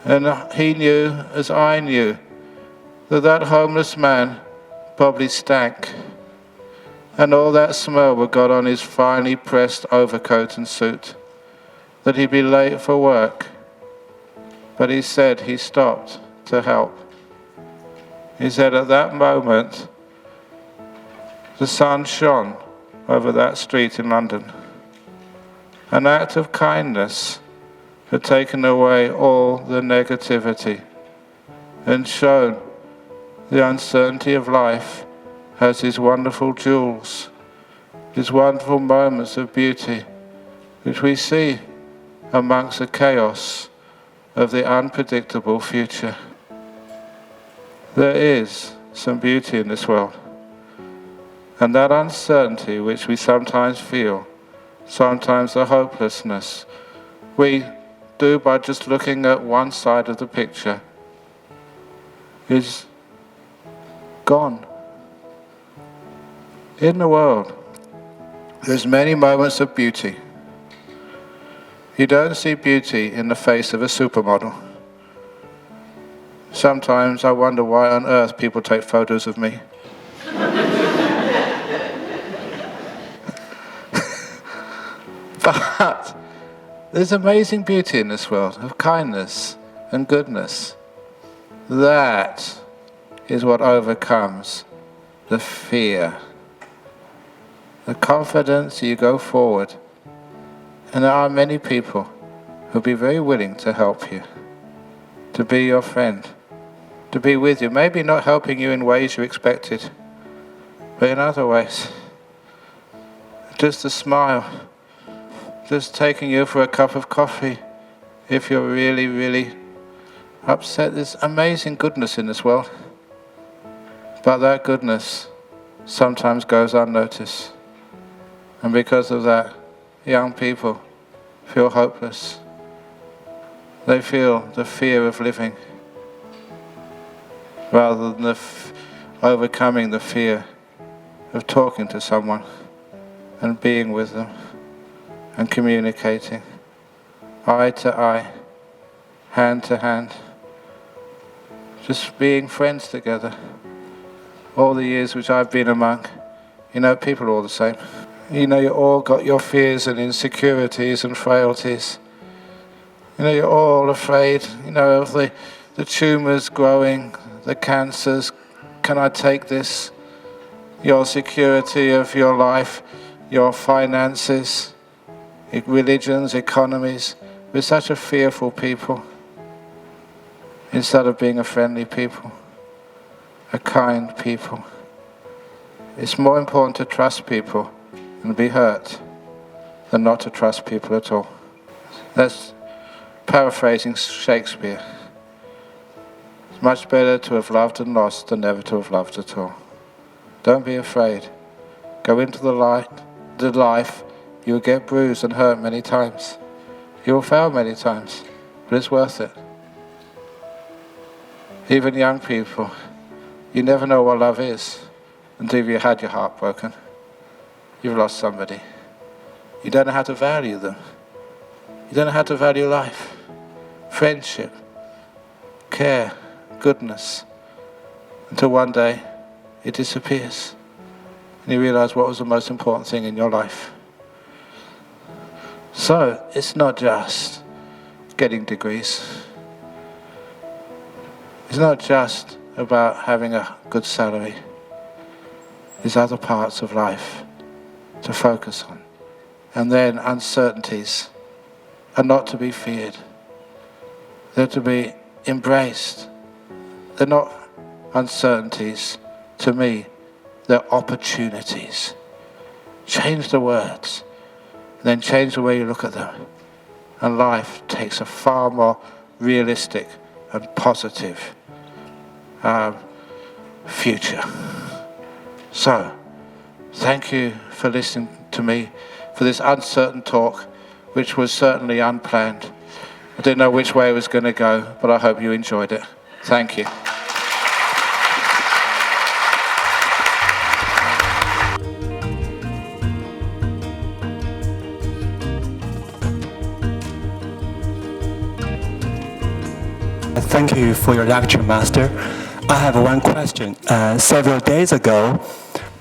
And he knew, as I knew, that homeless man probably stank, and all that smell would got on his finely pressed overcoat and suit, that he'd be late for work. But he said he stopped to help. He said at that moment, the sun shone over that street in London. An act of kindness had taken away all the negativity and shown the uncertainty of life has these wonderful jewels, these wonderful moments of beauty, which we see amongst the chaos of the unpredictable future. There is some beauty in this world, and that uncertainty which we sometimes feel, sometimes the hopelessness, we do by just looking at one side of the picture, is gone. In the world, there's many moments of beauty. You don't see beauty in the face of a supermodel. Sometimes I wonder why on earth people take photos of me. But there's amazing beauty in this world of kindness and goodness. That is what overcomes the fear. The confidence you go forward. And there are many people who'll be very willing to help you, to be your friend, to be with you. Maybe not helping you in ways you expected, but in other ways. Just a smile, just taking you for a cup of coffee if you're really, really upset. There's amazing goodness in this world, but that goodness sometimes goes unnoticed. And because of that, young people feel hopeless. They feel the fear of living rather than overcoming the fear of talking to someone and being with them and communicating eye to eye, hand to hand, just being friends together. All the years which I've been a monk, people are all the same. You all got your fears and insecurities and frailties. You're all afraid, of the tumours growing, the cancers. Can I take this? Your security of your life, your finances, religions, economies. We're such a fearful people instead of being a friendly people, a kind people. It's more important to trust people and be hurt than not to trust people at all. That's paraphrasing Shakespeare. It's much better to have loved and lost than never to have loved at all. Don't be afraid. Go into the life. You'll get bruised and hurt many times. You'll fail many times, but it's worth it. Even young people, you never know what love is until you've had your heart broken. You've lost somebody. You don't know how to value them. You don't know how to value life, friendship, care, goodness, until one day it disappears and you realize what was the most important thing in your life. So it's not just getting degrees. It's not just about having a good salary. There's other parts of life to focus on. And then uncertainties are not to be feared. They're to be embraced. They're not uncertainties to me, they're opportunities. Change the words, and then change the way you look at them. And life takes a far more realistic and positive future. So, thank you for listening to me for this uncertain talk, which was certainly unplanned. I didn't know which way it was going to go, but I hope you enjoyed it. Thank you. Thank you for your lecture, Master. I have one question. Several days ago,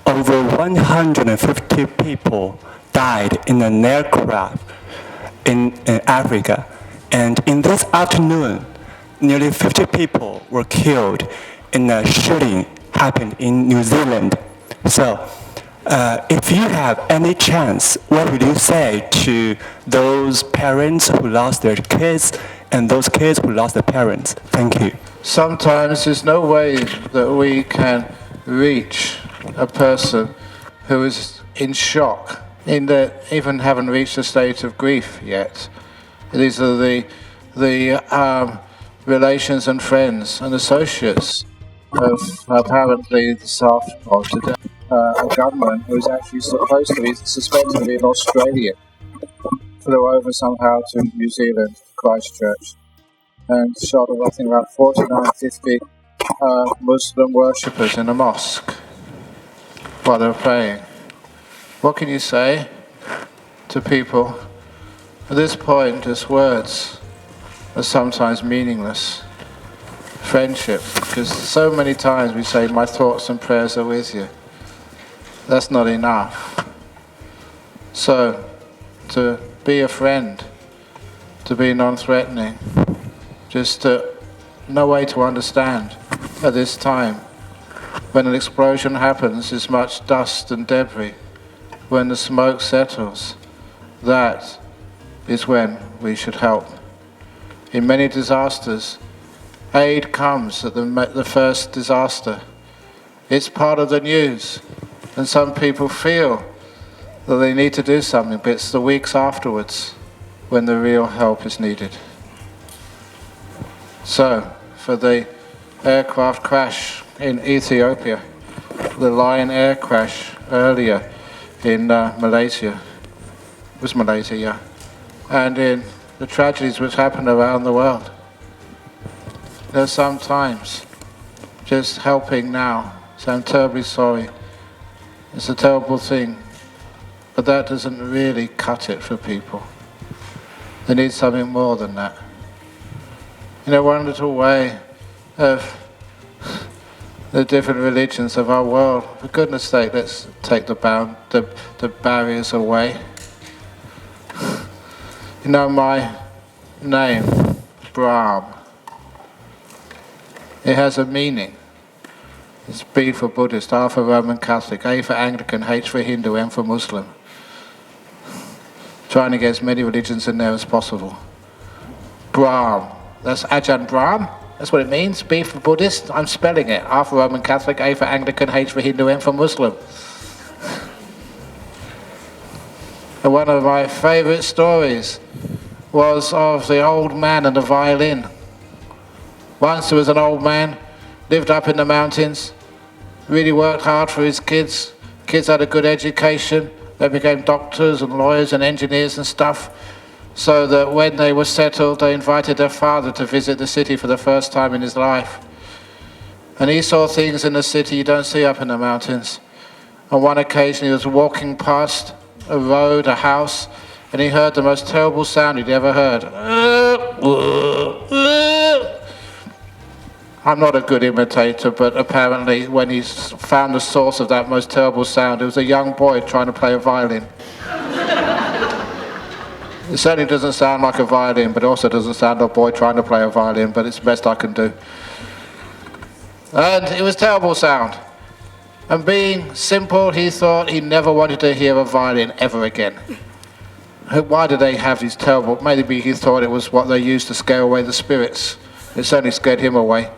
over 150 people died in an aircraft in Africa. And in this afternoon, nearly 50 people were killed in a shooting happened in New Zealand. So, if you have any chance, what would you say to those parents who lost their kids and those kids who lost their parents? Thank you. Sometimes there's no way that we can reach a person who is in shock, in that even haven't reached a state of grief yet. These are the relations and friends and associates of apparently this afternoon or today a gunman who is actually supposed to be suspected to be an Australian flew over somehow to New Zealand, Christchurch, and shot, I think, about 49, 50 Muslim worshippers in a mosque while they were praying. What can you say to people? At this point, just words are sometimes meaningless. Friendship, because so many times we say, my thoughts and prayers are with you. That's not enough. So, to be a friend, to be non-threatening, just no way to understand at this time. When an explosion happens, there's much dust and debris. When the smoke settles, that is when we should help. In many disasters, aid comes at the first disaster. It's part of the news, and some people feel that they need to do something, but it's the weeks afterwards when the real help is needed. So, for the aircraft crash in Ethiopia, the Lion Air crash earlier in Malaysia, it was Malaysia, yeah, and in the tragedies which happen around the world. There's sometimes just helping now, so I'm terribly sorry. It's a terrible thing, but that doesn't really cut it for people. They need something more than that. in a wonderful way of the different religions of our world. For goodness sake, let's take the barriers away. You know, my name, Brahm, it has a meaning. It's B for Buddhist, R for Roman Catholic, A for Anglican, H for Hindu, M for Muslim. Trying to get as many religions in there as possible. Brahm, that's Ajahn Brahm. That's what it means. B for Buddhist, I'm spelling it. R for Roman Catholic, A for Anglican, H for Hindu, M for Muslim. And one of my favourite stories was of the old man and the violin. Once there was an old man, lived up in the mountains, really worked hard for his kids. Kids had a good education. They became doctors and lawyers and engineers and stuff. So that when they were settled, they invited their father to visit the city for the first time in his life. And he saw things in the city you don't see up in the mountains. On one occasion, he was walking past a road, a house, and he heard the most terrible sound he'd ever heard. I'm not a good imitator, but apparently when he found the source of that most terrible sound, it was a young boy trying to play a violin. It certainly doesn't sound like a violin, but it also doesn't sound like a boy trying to play a violin, but it's the best I can do. And it was a terrible sound. And being simple, he thought he never wanted to hear a violin ever again. Why do they have these terrible... Maybe he thought it was what they used to scare away the spirits. It certainly scared him away.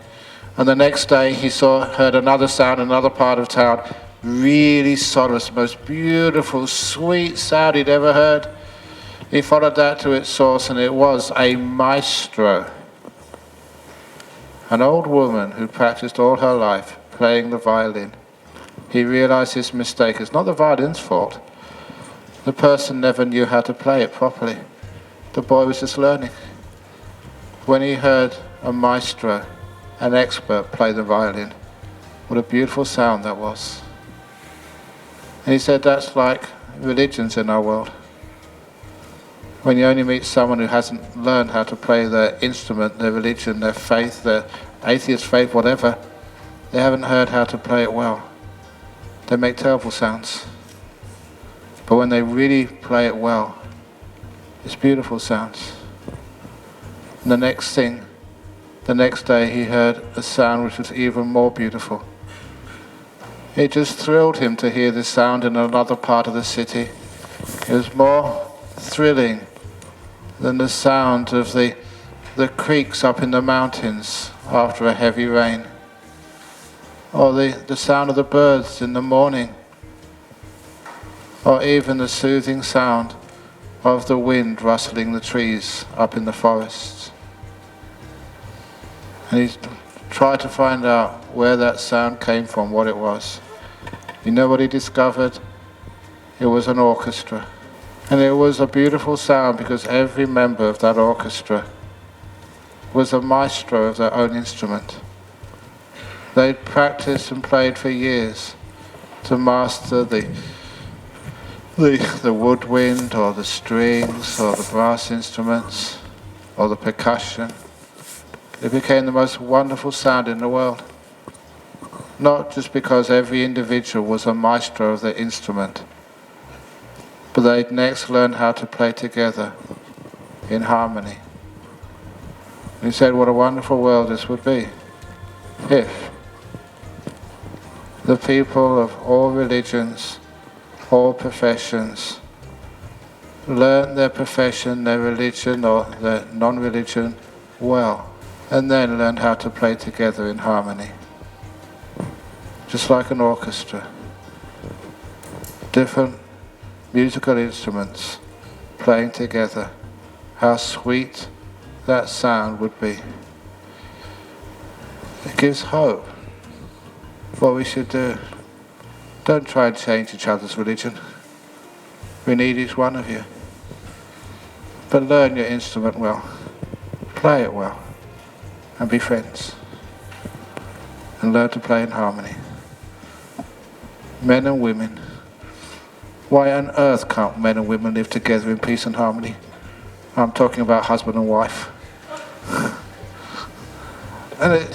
And the next day he heard another sound in another part of town, really sonorous, most beautiful, sweet sound he'd ever heard. He followed that to its source, and it was a maestro, an old woman who practiced all her life playing the violin. He realized his mistake. It's not the violin's fault. The person never knew how to play it properly. The boy was just learning. When he heard a maestro, an expert, play the violin, what a beautiful sound that was. And he said that's like religions in our world. When you only meet someone who hasn't learned how to play their instrument, their religion, their faith, their atheist faith, whatever, they haven't heard how to play it well. They make terrible sounds. But when they really play it well, it's beautiful sounds. And the next day he heard a sound which was even more beautiful. It just thrilled him to hear this sound in another part of the city. It was more thrilling than the sound of the creeks up in the mountains after a heavy rain, or the sound of the birds in the morning, or even the soothing sound of the wind rustling the trees up in the forests. And he tried to find out where that sound came from, what it was. You know what he discovered? It was an orchestra. And it was a beautiful sound because every member of that orchestra was a maestro of their own instrument. They'd practiced and played for years to master the woodwind or the strings or the brass instruments or the percussion. It became the most wonderful sound in the world. Not just because every individual was a maestro of their instrument, but they'd next learn how to play together in harmony. And he said what a wonderful world this would be if the people of all religions, all professions, learn their profession, their religion or their non-religion well, and then learn how to play together in harmony. Just like an orchestra. Different musical instruments playing together. How sweet that sound would be. It gives hope. What we should do. Don't try and change each other's religion. We need each one of you. But learn your instrument well. Play it well. And be friends. And learn to play in harmony. Men and women. Why on earth can't men and women live together in peace and harmony? I'm talking about husband and wife. And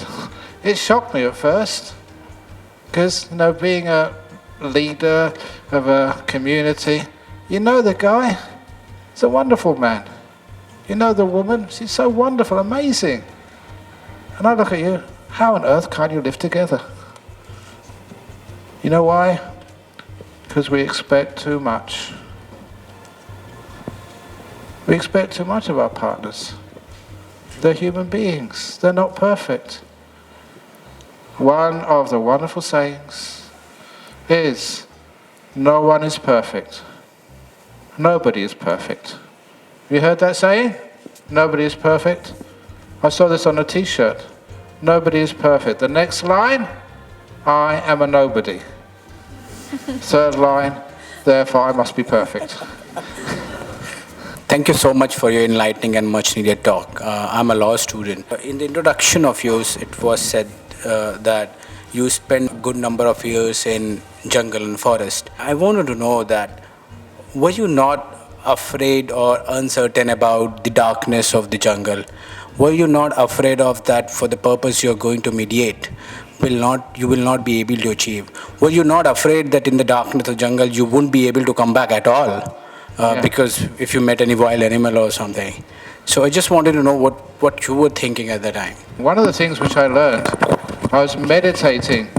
it shocked me at first, because, being a leader of a community, the guy, he's a wonderful man. The woman, she's so wonderful, amazing. And I look at you, how on earth can't you live together? You know why? Because we expect too much. We expect too much of our partners. They're human beings. They're not perfect. One of the wonderful sayings is, no one is perfect. Nobody is perfect. Have you heard that saying? Nobody is perfect. I saw this on a t-shirt. Nobody is perfect. The next line, I am a nobody. Third line, therefore I must be perfect. Thank you so much for your enlightening and much needed talk. I'm a law student. In the introduction of yours, it was said that you spent a good number of years in jungle and forest. I wanted to know that, were you not afraid or uncertain about the darkness of the jungle? Were you not afraid of that for the purpose you're going to mediate? You will not be able to achieve? Were you not afraid that in the darkness of the jungle you wouldn't be able to come back at all? Because if you met any wild animal or something. So I just wanted to know what you were thinking at the time. One of the things which I learned, I was meditating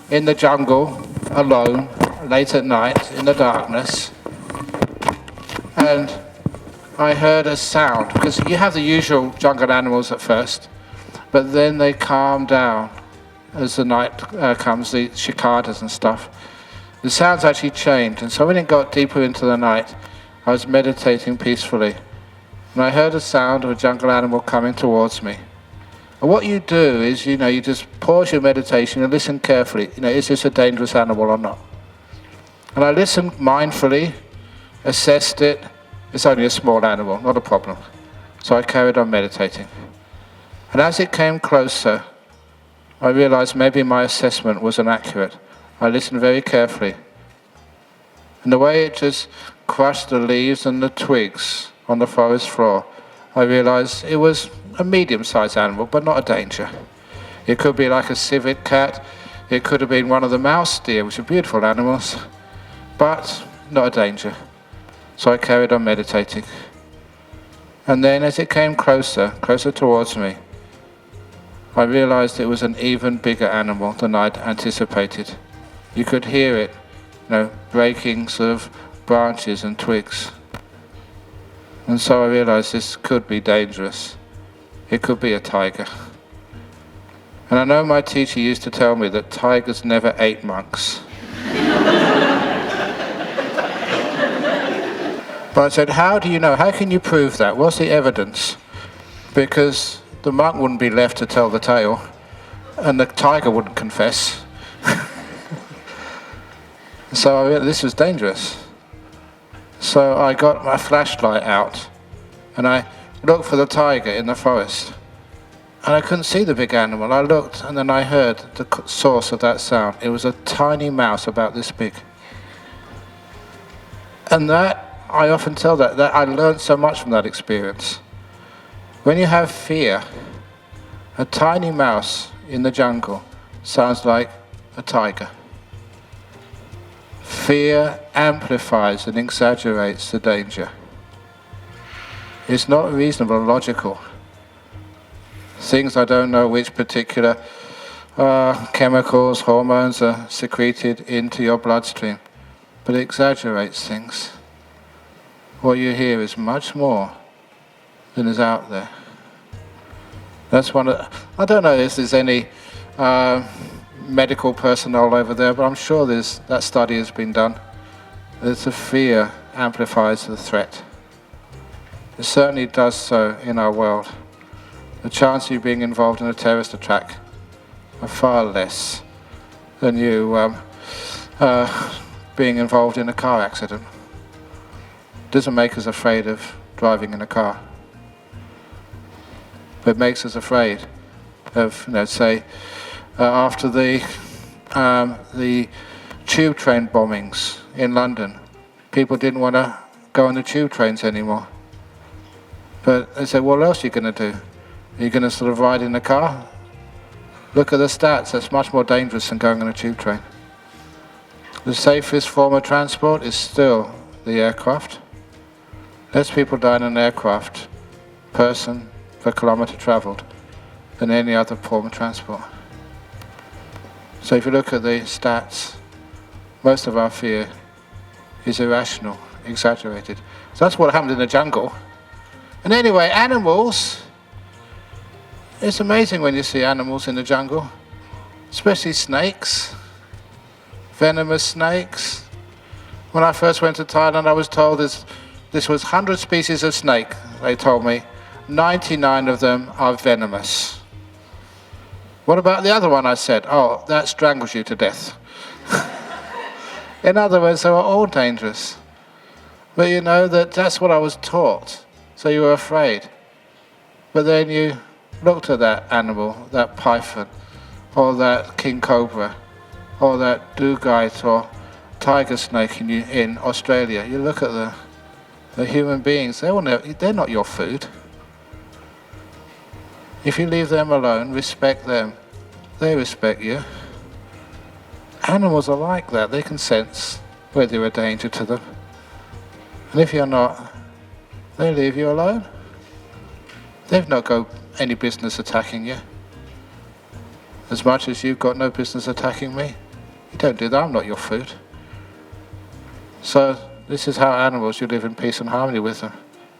in the jungle, alone, late at night, in the darkness, and I heard a sound, because you have the usual jungle animals at first, but then they calm down as the night comes, the cicadas and stuff. The sounds actually changed, and so when it got deeper into the night, I was meditating peacefully, and I heard a sound of a jungle animal coming towards me. And what you do is, you just pause your meditation and listen carefully. Is this a dangerous animal or not? And I listened mindfully, assessed it. It's only a small animal, not a problem. So I carried on meditating. And as it came closer, I realized maybe my assessment was inaccurate. I listened very carefully. And the way it just crushed the leaves and the twigs on the forest floor, I realized it was a medium-sized animal, but not a danger. It could be like a civet cat. It could have been one of the mouse deer, which are beautiful animals, but not a danger. So I carried on meditating. And then as it came closer towards me, I realized it was an even bigger animal than I'd anticipated. You could hear it, breaking sort of branches and twigs. And so I realized this could be dangerous. It could be a tiger. And I know my teacher used to tell me that tigers never ate monks. But I said, how do you know? How can you prove that? What's the evidence? Because the monk wouldn't be left to tell the tale, and the tiger wouldn't confess. So I realized this was dangerous. So I got my flashlight out, and I looked for the tiger in the forest. And I couldn't see the big animal. I looked, and then I heard the source of that sound. It was a tiny mouse about this big. And that, I often tell that I learned so much from that experience. When you have fear, a tiny mouse in the jungle sounds like a tiger. Fear amplifies and exaggerates the danger. It's not reasonable or logical. Things I don't know which particular chemicals, hormones are secreted into your bloodstream, but it exaggerates things. What you hear is much more than is out there. That's one of, I don't know if there's any medical personnel over there, but I'm sure that study has been done. There's a fear amplifies the threat. It certainly does so in our world. The chance of you being involved in a terrorist attack are far less than you being involved in a car accident. It doesn't make us afraid of driving in a car. But it makes us afraid of, say, after the tube train bombings in London, people didn't want to go on the tube trains anymore. But they said, what else are you going to do? Are you going to sort of ride in a car? Look at the stats, that's much more dangerous than going on a tube train. The safest form of transport is still the aircraft. Less people die in an aircraft, person per kilometre travelled, than any other form of transport. So if you look at the stats, most of our fear is irrational, exaggerated. So that's what happened in the jungle. And anyway, animals, it's amazing when you see animals in the jungle, especially snakes, venomous snakes. When I first went to Thailand, I was told this was 100 species of snake, they told me. 99 of them are venomous. What about the other one, I said? Oh, that strangles you to death. In other words, they were all dangerous. But you know, that's what I was taught. So you were afraid. But then you looked at that animal, that python, or that king cobra, or that dugite, or tiger snake in Australia. You look at the human beings, they're not your food. If you leave them alone, respect them, they respect you. Animals are like that. They can sense whether you're a danger to them. And if you're not, they leave you alone. They've not got any business attacking you. As much as you've got no business attacking me. You don't do that, I'm not your food. So this is how animals, you live in peace and harmony with them,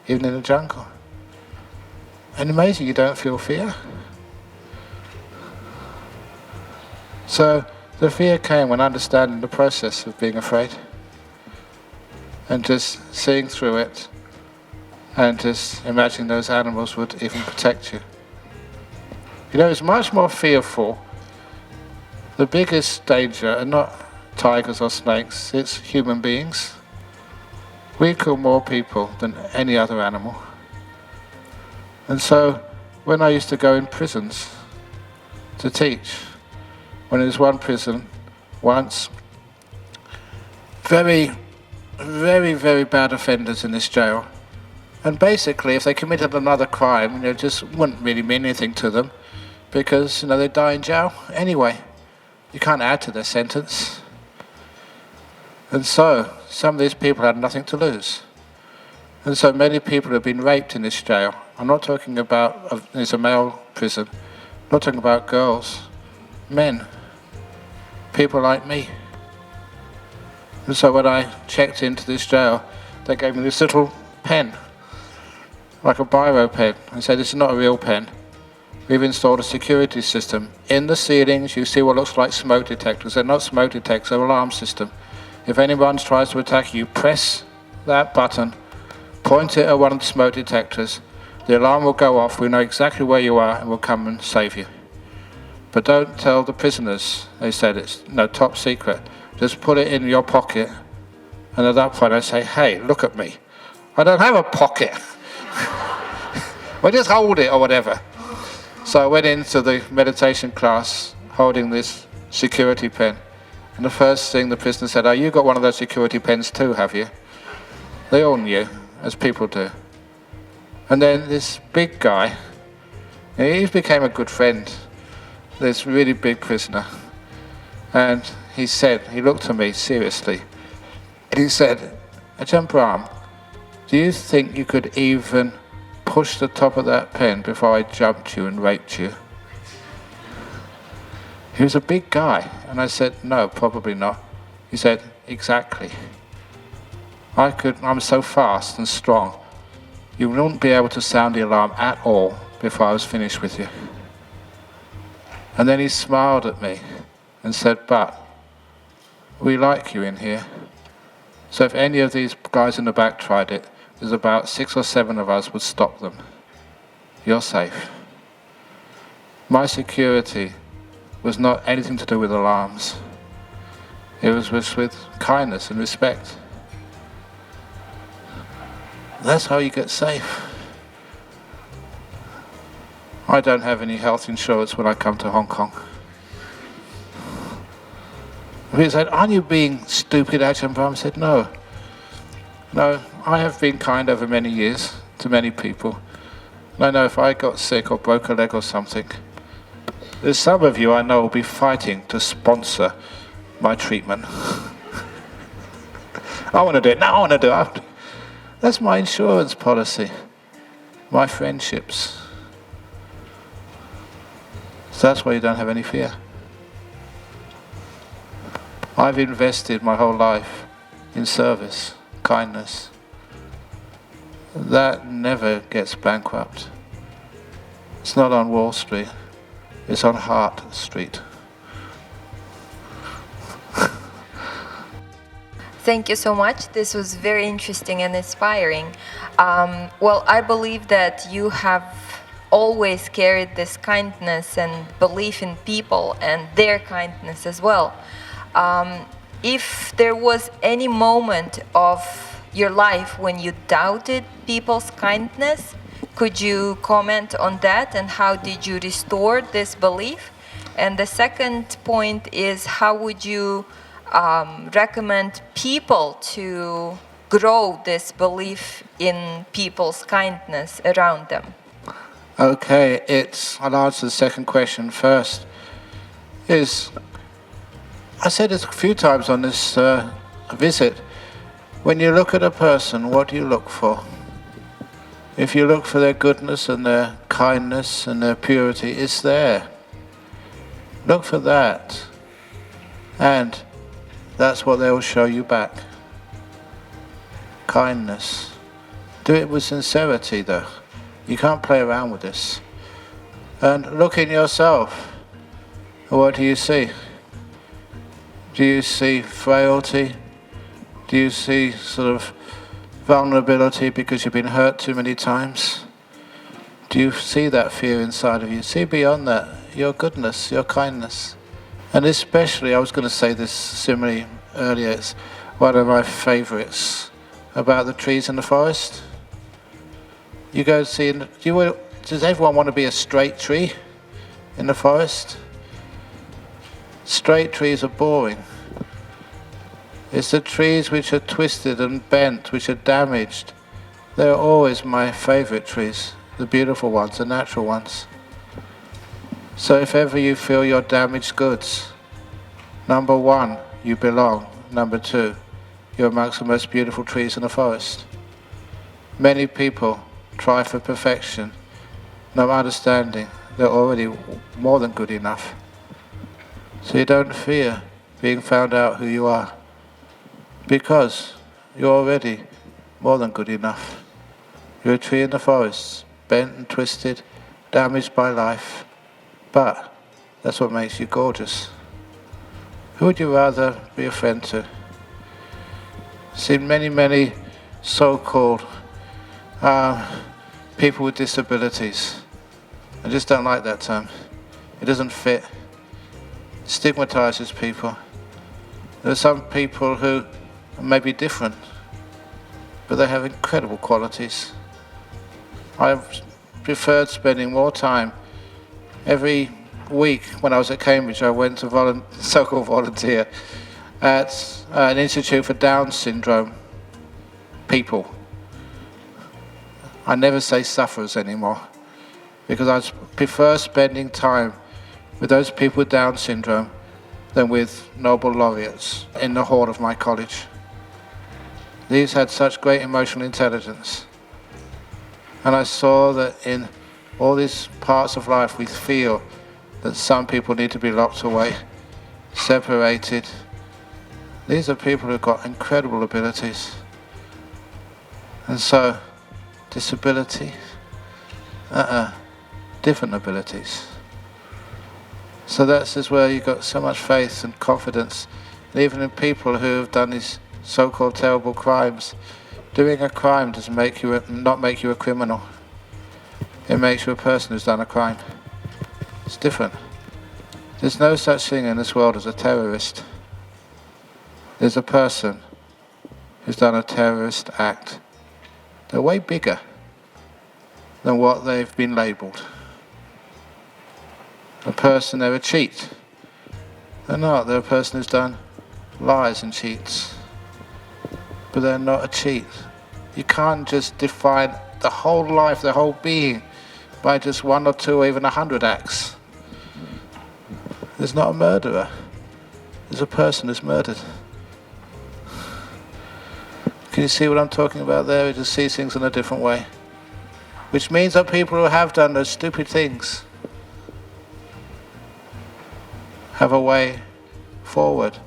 even in the jungle. And amazing, you don't feel fear. So the fear came when understanding the process of being afraid and just seeing through it and just imagining those animals would even protect you. You know, it's much more fearful. The biggest danger are not tigers or snakes, it's human beings. We kill more people than any other animal. And so, when I used to go in prisons to teach, when there was one prison once, very, very, very bad offenders in this jail. And basically, if they committed another crime, it just wouldn't really mean anything to them, because they'd die in jail anyway. You can't add to their sentence. And so, some of these people had nothing to lose. And so many people have been raped in this jail. I'm not talking about, it's a male prison, I'm not talking about girls, men, people like me. And so when I checked into this jail, they gave me this little pen, like a biro pen, and said, this is not a real pen. We've installed a security system. In the ceilings, you see what looks like smoke detectors. They're not smoke detectors, they're an alarm system. If anyone tries to attack you, press that button, point it at one of the smoke detectors, the alarm will go off, we know exactly where you are and we'll come and save you. But don't tell the prisoners, they said, it's top secret. Just put it in your pocket, and at that point I say, hey, look at me. I don't have a pocket. Well, just hold it or whatever. So I went into the meditation class holding this security pen, and the first thing the prisoner said, oh, you got one of those security pens too, have you? They all knew, as people do. And then this big guy, he became a good friend, this really big prisoner. And he said, he looked at me seriously, and he said, Ajahn Brahm, do you think you could even push the top of that pen before I jumped you and raped you? He was a big guy, and I said, no, probably not. He said, exactly. I'm so fast and strong. You wouldn't be able to sound the alarm at all before I was finished with you. And then he smiled at me and said, but we like you in here. So if any of these guys in the back tried it, there's about 6 or 7 of us would stop them. You're safe. My security was not anything to do with alarms. It was with kindness and respect. That's how you get safe. I don't have any health insurance when I come to Hong Kong. He said, aren't you being stupid, Ajahn Brahm? I said, no. No, I have been kind over many years to many people. And I know if I got sick or broke a leg or something, There's some of you I know will be fighting to sponsor my treatment. I want to do it. No, I want to do it. That's my insurance policy. My friendships. So that's why you don't have any fear. I've invested my whole life in service, kindness. That never gets bankrupt. It's not on Wall Street, it's on Hart Street. Thank you so much. This was very interesting and inspiring. Well, I believe that you have always carried this kindness and belief in people and their kindness as well. If there was any moment of your life when you doubted people's kindness, could you comment on that and how did you restore this belief? And the second point is, how would you recommend people to grow this belief in people's kindness around them? Okay, I'll answer the second question first. I said this a few times on this visit. When you look at a person, what do you look for? If you look for their goodness and their kindness and their purity, it's there. Look for that. And that's what they will show you back. Kindness. Do it with sincerity though. You can't play around with this. And look in yourself. What do you see? Do you see frailty? Do you see sort of vulnerability because you've been hurt too many times? Do you see that fear inside of you? See beyond that, your goodness, your kindness. And especially, I was going to say this simile earlier, it's one of my favorites about the trees in the forest. You go see, does everyone want to be a straight tree in the forest? Straight trees are boring. It's the trees which are twisted and bent, which are damaged. They're always my favorite trees, the beautiful ones, the natural ones. So if ever you feel you're damaged goods, number one, you belong. Number two, you're amongst the most beautiful trees in the forest. Many people try for perfection, no understanding they're already more than good enough. So you don't fear being found out who you are, because you're already more than good enough. You're a tree in the forest, bent and twisted, damaged by life, but that's what makes you gorgeous. Who would you rather be a friend to? Seen many so-called people with disabilities. I just don't like that term. It doesn't fit. It stigmatizes people. There are some people who may be different, but they have incredible qualities. I've preferred spending more time. Every week when I was at Cambridge, I went to so-called volunteer at an Institute for Down Syndrome people. I never say sufferers anymore, because I prefer spending time with those people with Down syndrome than with Nobel laureates in the hall of my college. These had such great emotional intelligence. And I saw that in all these parts of life we feel that some people need to be locked away, separated. These are people who've got incredible abilities. And so, disability, different abilities. So that's just where you've got so much faith and confidence, and even in people who have done these so-called terrible crimes. Doing a crime doesn't not make you a criminal. It makes you a person who's done a crime. It's different. There's no such thing in this world as a terrorist. There's a person who's done a terrorist act. They're way bigger than what they've been labelled. A person, they're a cheat. They're not. They're a person who's done lies and cheats. But they're not a cheat. You can't just define the whole life, the whole being, by just one or two or even 100 acts. There's not a murderer. There's a person who's murdered. Can you see what I'm talking about there? We just see things in a different way. Which means that people who have done those stupid things have a way forward.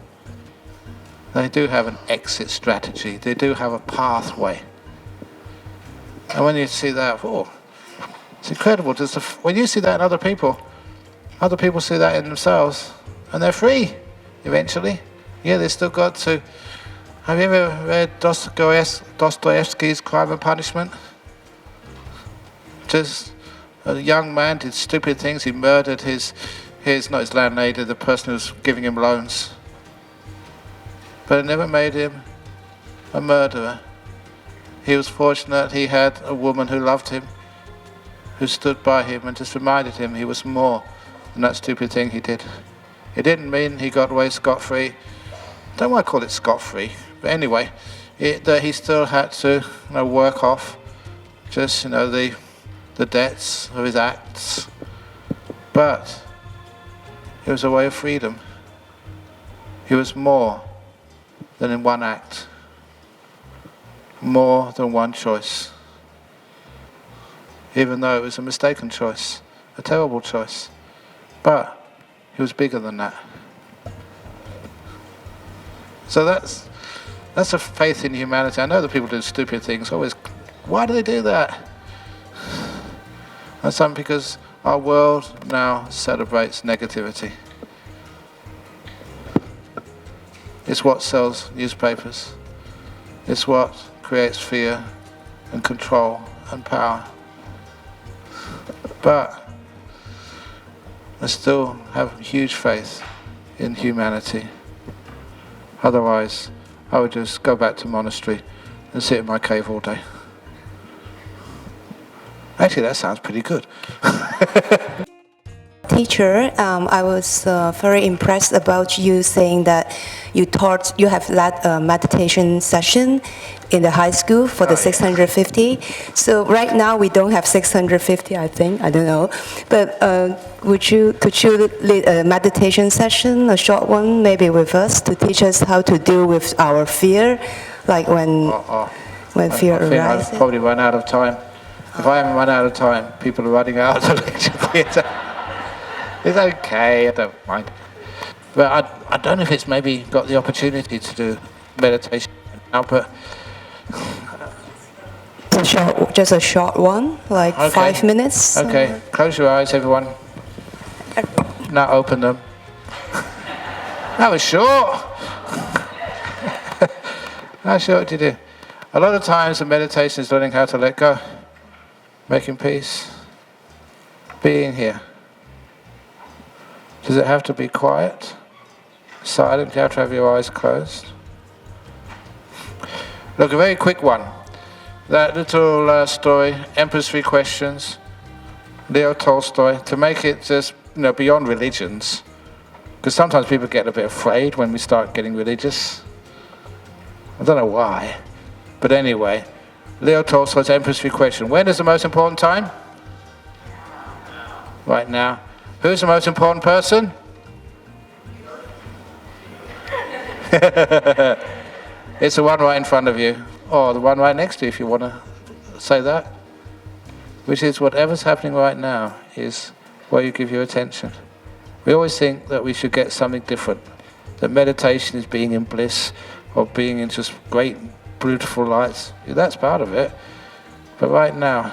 They do have an exit strategy. They do have a pathway. And when you see that, oh, it's incredible. When you see that in other people see that in themselves, and they're free eventually. Yeah, they still got to. Have you ever read Dostoevsky's Crime and Punishment? Just a young man did stupid things. He murdered not his landlady, the person who was giving him loans. But it never made him a murderer. He was fortunate he had a woman who loved him, who stood by him and just reminded him he was more than that stupid thing he did. It didn't mean he got away scot-free. Don't want to call it scot-free, but anyway, that he still had to work off just the debts of his acts. But it was a way of freedom. He was more than in one act, more than one choice, even though it was a mistaken choice, a terrible choice. But he was bigger than that. So that's a faith in humanity. I know that people do stupid things. Always, why do they do that? And some because our world now celebrates negativity. It's what sells newspapers. It's what creates fear and control and power. But I still have huge faith in humanity. Otherwise, I would just go back to monastery and sit in my cave all day. Actually, that sounds pretty good. Teacher, I was very impressed about you saying that you have led a meditation session in the high school for the 650. So right now we don't have 650, I think. I don't know. But could you lead a meditation session, a short one, maybe with us, to teach us how to deal with our fear, like when fear arises? I think I've probably run out of time. If I haven't run out of time, people are running out of the lecture theatre. It's okay, I don't mind. But I don't know if it's maybe got the opportunity to do meditation now, but... Just a short one, like 5 minutes. Okay, close your eyes, everyone. Now open them. That was short. How short did you do? A lot of times the meditation is learning how to let go, making peace, being here. Does it have to be quiet, silent? Do you have to have your eyes closed? Look, a very quick one. That little story, Emperor's Three Questions, Leo Tolstoy, to make it just beyond religions. Because sometimes people get a bit afraid when we start getting religious. I don't know why. But anyway, Leo Tolstoy's Emperor's Three Questions. When is the most important time? Right now. Who's the most important person? It's the one right in front of you, or the one right next to you if you want to say that. Which is whatever's happening right now is where you give your attention. We always think that we should get something different, that meditation is being in bliss or being in just great, beautiful lights. That's part of it. But right now,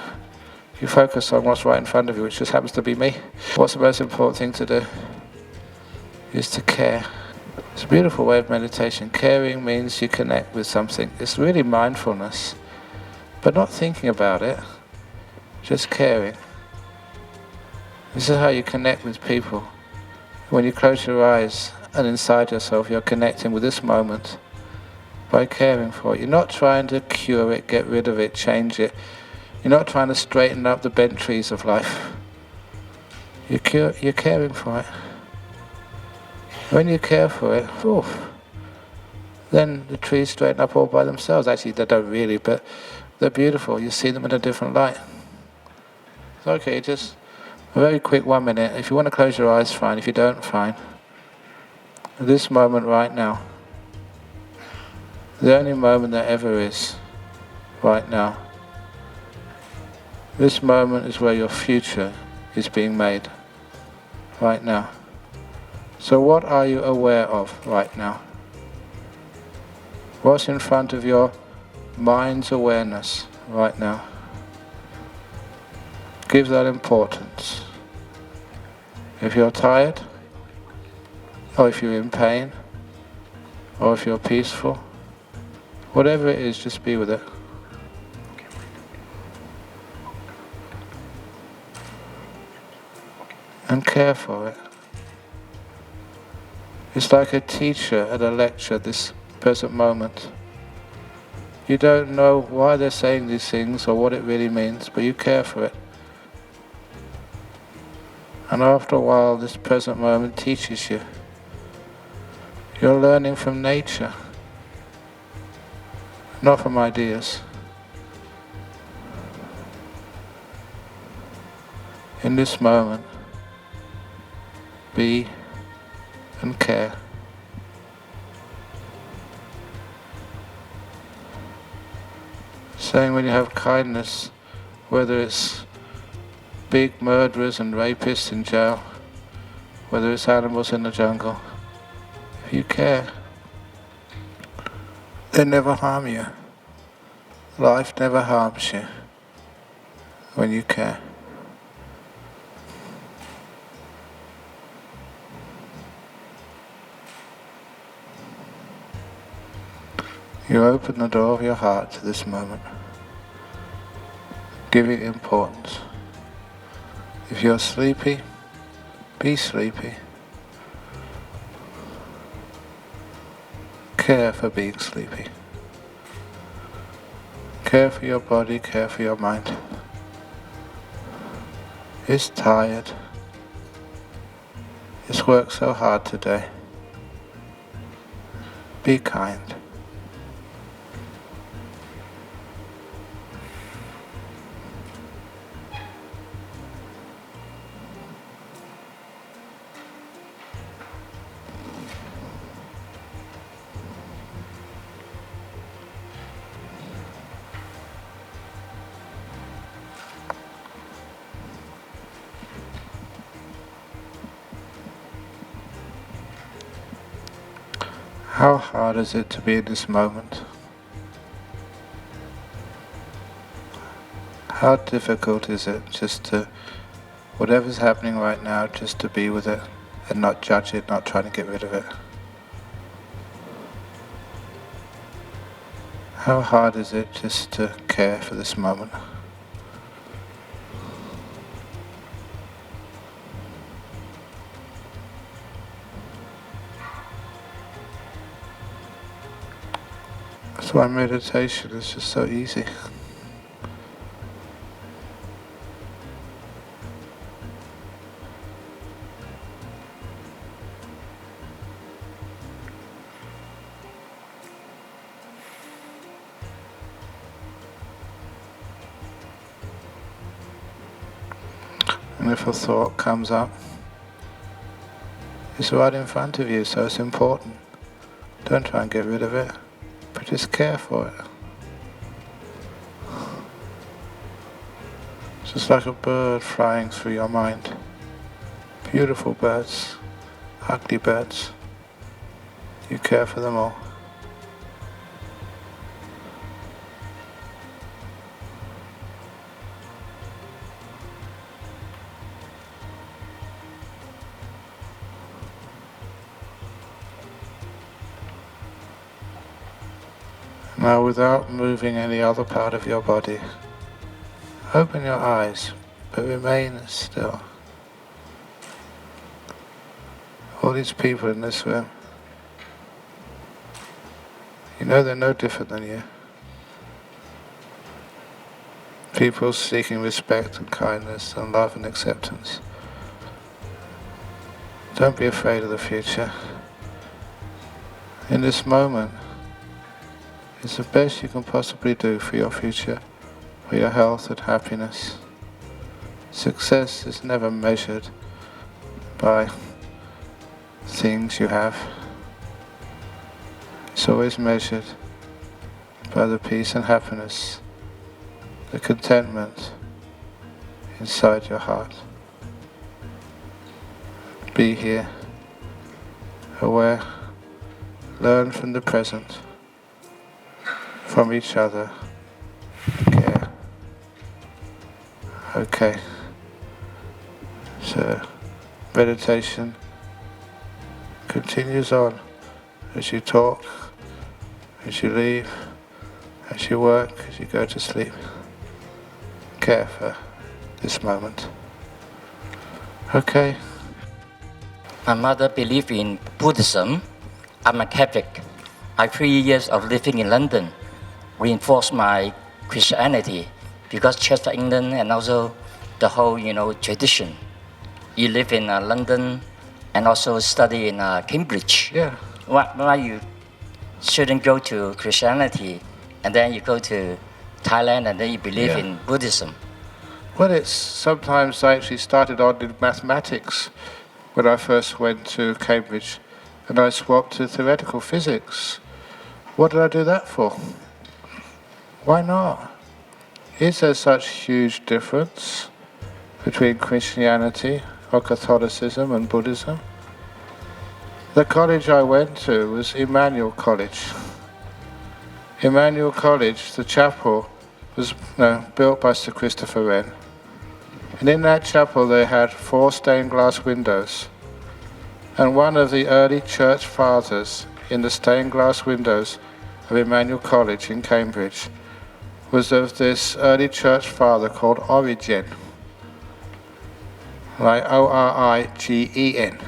you focus on what's right in front of you, which just happens to be me. What's the most important thing to do? Is to care. It's a beautiful way of meditation. Caring means you connect with something. It's really mindfulness, but not thinking about it, just caring. This is how you connect with people. When you close your eyes and inside yourself, you're connecting with this moment by caring for it. You're not trying to cure it, get rid of it, change it. You're not trying to straighten up the bent trees of life. You're caring for it. When you care for it, then the trees straighten up all by themselves. Actually, they don't really, but they're beautiful. You see them in a different light. It's okay, just a very quick 1 minute. If you want to close your eyes, fine. If you don't, fine. This moment right now, the only moment there ever is, right now. This moment is where your future is being made, right now. So what are you aware of right now? What's in front of your mind's awareness right now? Give that importance. If you're tired, or if you're in pain, or if you're peaceful, whatever it is, just be with it. And care for it. It's like a teacher at a lecture, this present moment. You don't know why they're saying these things or what it really means, but you care for it. And after a while, this present moment teaches you. You're learning from nature, not from ideas. In this moment, be and care. Saying when you have kindness, whether it's big murderers and rapists in jail, whether it's animals in the jungle, if you care, they never harm you. Life never harms you when you care. You open the door of your heart to this moment. Give it importance. If you're sleepy, be sleepy. Care for being sleepy. Care for your body, care for your mind. It's tired. It's worked so hard today. Be kind. How hard is it to be in this moment? How difficult is it just to, whatever's happening right now, just to be with it and not judge it, not try to get rid of it? How hard is it just to care for this moment? That's why meditation is just so easy. And if a thought comes up, it's right in front of you, so it's important. Don't try and get rid of it, but just care for it. It's just like a bird flying through your mind. Beautiful birds, ugly birds. You care for them all. Now, without moving any other part of your body, open your eyes, but remain still. All these people in this room, you know they're no different than you. People seeking respect and kindness and love and acceptance. Don't be afraid of the future. In this moment, it's the best you can possibly do for your future, for your health and happiness. Success is never measured by things you have. It's always measured by the peace and happiness, the contentment inside your heart. Be here, aware, learn from the present, from each other, care. Okay. So, meditation continues on as you talk, as you leave, as you work, as you go to sleep. Care for this moment. Okay. My mother believed in Buddhism. I'm a Catholic. My 3 years of living in London reinforced my Christianity because Church of England and also the whole, tradition. You live in London and also study in Cambridge. Yeah. Why you shouldn't go to Christianity and then you go to Thailand and then you believe in Buddhism? Well, it's sometimes I actually started on in mathematics when I first went to Cambridge, and I swapped to theoretical physics. What did I do that for? Why not? Is there such huge difference between Christianity or Catholicism and Buddhism? The college I went to was Emmanuel College. Emmanuel College, the chapel, was built by Sir Christopher Wren. And in that chapel they had 4 stained glass windows. And one of the early church fathers in the stained glass windows of Emmanuel College in Cambridge was of this early church father called Origen, like O-R-I-G-E-N.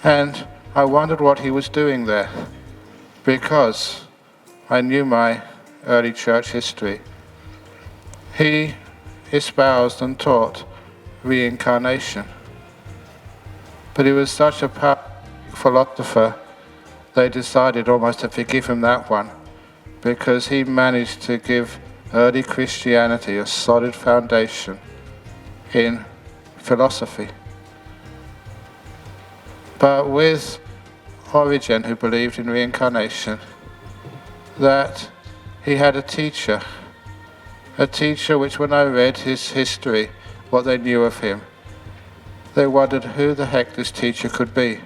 And I wondered what he was doing there, because I knew my early church history. He espoused and taught reincarnation. But he was such a powerful philosopher, they decided almost to forgive him that one, because he managed to give early Christianity a solid foundation in philosophy. But with Origen, who believed in reincarnation, that he had a teacher which when I read his history, what they knew of him, they wondered who the heck this teacher could be,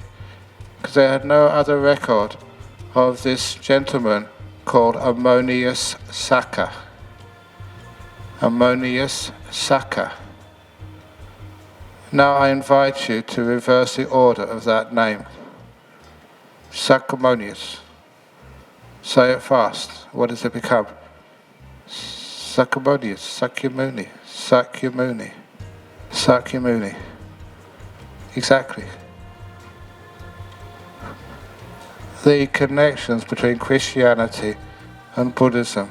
because they had no other record of this gentleman called Ammonius Saccas. Ammonius Saccas. Now I invite you to reverse the order of that name. Saccamonius. Say it fast. What does it become? Saccamonius, Sakyamuni, Sakyamuni, Sakyamuni. Exactly. The connections between Christianity and Buddhism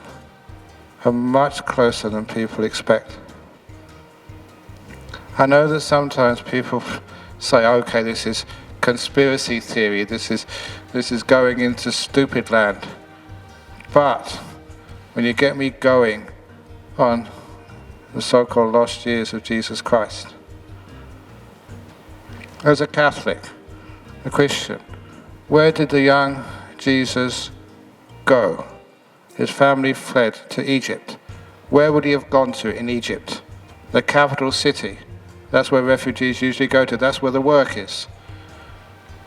are much closer than people expect. I know that sometimes people say, okay, this is conspiracy theory, this is going into stupid land. But when you get me going on the so-called lost years of Jesus Christ, as a Catholic, a Christian, where did the young Jesus go? His family fled to Egypt. Where would he have gone to in Egypt? The capital city. That's where refugees usually go to. That's where the work is,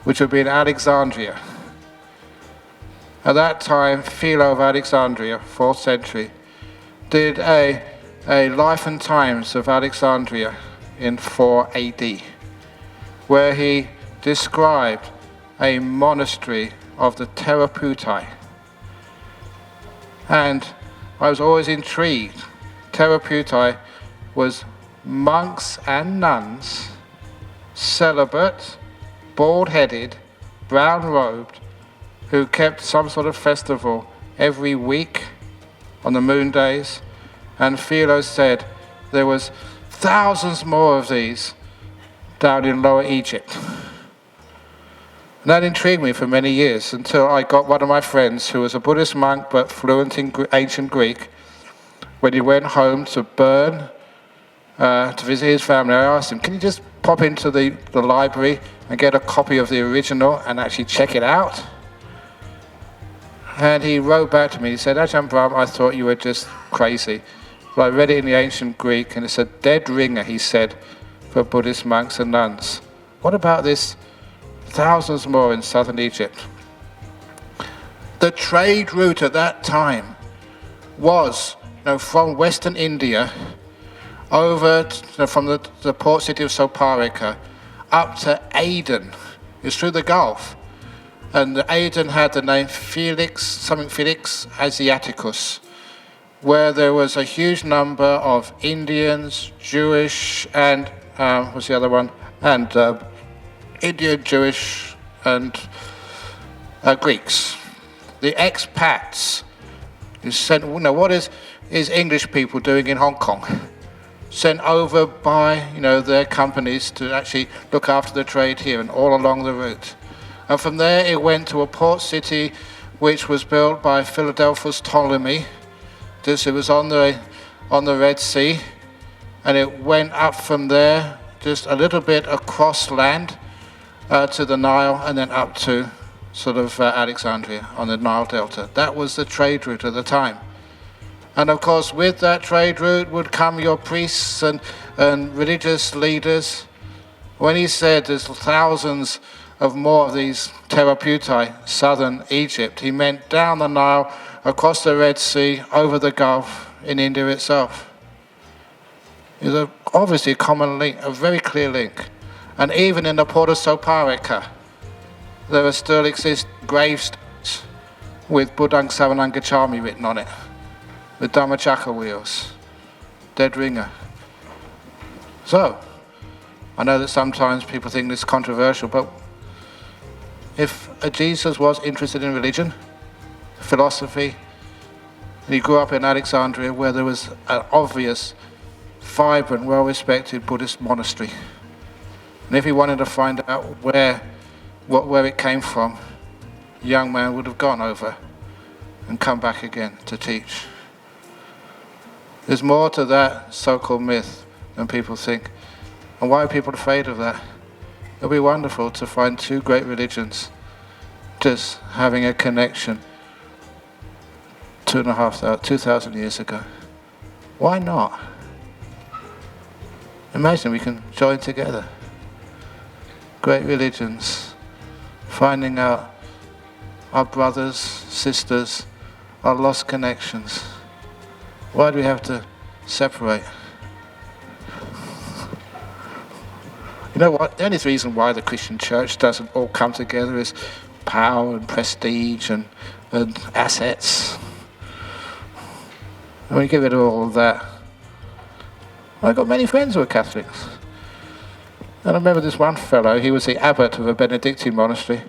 which would be in Alexandria. At that time, Philo of Alexandria, 4th century, did a life and times of Alexandria in 4 AD, where he described a monastery of the Therapeutae. And I was always intrigued. Therapeutae was monks and nuns, celibate, bald-headed, brown-robed, who kept some sort of festival every week on the moon days. And Philo said there was thousands more of these down in Lower Egypt. And that intrigued me for many years until I got one of my friends who was a Buddhist monk but fluent in ancient Greek. When he went home to Bern to visit his family, I asked him, can you just pop into the library and get a copy of the original and actually check it out? And he wrote back to me, he said, Ajahn Brahm, I thought you were just crazy. But I read it in the ancient Greek, and it's a dead ringer, he said, for Buddhist monks and nuns. What about this thousands more in southern Egypt? The trade route at that time was from Western India over from the port city of Soparika up to Aden. It's through the Gulf. And Aden had the name Felix Asiaticus, where there was a huge number of Indians, Jewish, and what's the other one? And Indian, Jewish, and Greeks. The expats is sent. What is English people doing in Hong Kong? Sent over by their companies to actually look after the trade here and all along the route. And from there it went to a port city which was built by Philadelphus Ptolemy. It was on the Red Sea, and it went up from there just a little bit across land to the Nile, and then up to sort of Alexandria on the Nile Delta. That was the trade route at the time. And of course with that trade route would come your priests and religious leaders. When he said there's thousands of more of these therapeutae, southern Egypt, he meant down the Nile, across the Red Sea, over the Gulf, in India itself. There's obviously a common link, a very clear link. And even in the port of Soparika, there still exist gravestones with Buddhang Saranang Gacchami written on it, with Dhammachakra wheels, dead ringer. So, I know that sometimes people think this is controversial, but if a Jesus was interested in religion, philosophy, and he grew up in Alexandria where there was an obvious, vibrant, well-respected Buddhist monastery, and if he wanted to find out where it came from, the young man would have gone over and come back again to teach. There's more to that so-called myth than people think. And why are people afraid of that? It'll be wonderful to find two great religions just having a connection 2,000 years ago. Why not? Imagine we can join together. Great religions, finding out our brothers, sisters, our lost connections. Why do we have to separate? You know what? The only reason why the Christian church doesn't all come together is power and prestige and assets. And when you get rid of all of that, I've got many friends who are Catholics. And I remember this one fellow, he was the abbot of a Benedictine monastery.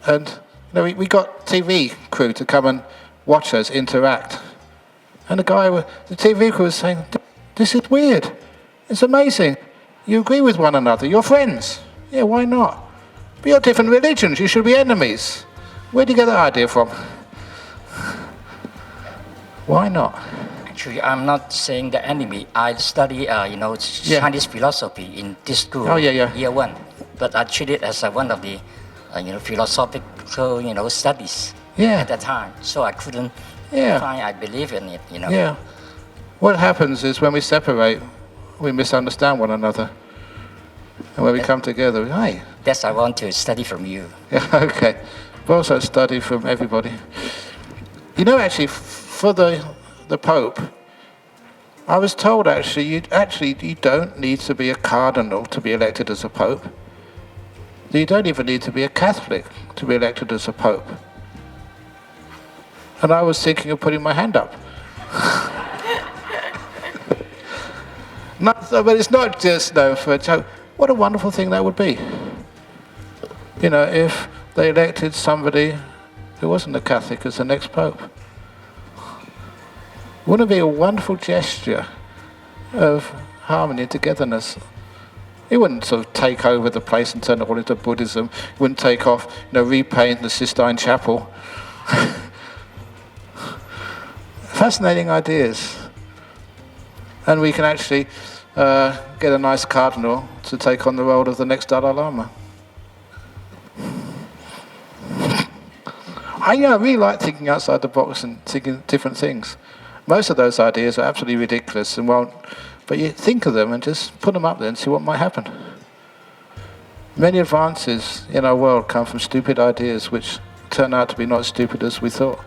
And we got TV crew to come and watch us interact. And the TV crew was saying, this is weird. It's amazing. You agree with one another. You're friends. Yeah, why not? But you're different religions. You should be enemies. Where do you get that idea from? Why not? Actually, I'm not saying the enemy. I study, Chinese philosophy in this school, year one. But I treat it as one of the, philosophical, studies at that time. So I couldn't find I believe in it, Yeah. What happens is when we separate, we misunderstand one another. And when we come together, hey. That's I want to study from you. Yeah, okay. But also study from everybody. Actually, for the Pope, I was told you don't need to be a cardinal to be elected as a Pope. You don't even need to be a Catholic to be elected as a Pope. And I was thinking of putting my hand up. But it's not just for a joke. What a wonderful thing that would be. If they elected somebody who wasn't a Catholic as the next Pope. Wouldn't it be a wonderful gesture of harmony and togetherness? He wouldn't sort of take over the place and turn it all into Buddhism. He wouldn't take off, repaint the Sistine Chapel. Fascinating ideas. And we can actually get a nice cardinal to take on the role I really like thinking outside the box and thinking different things. Most of those ideas are absolutely ridiculous and won't, but you think of them and just put them up there and see what might happen. Many advances in our world come from stupid ideas which turn out to be not as stupid as we thought.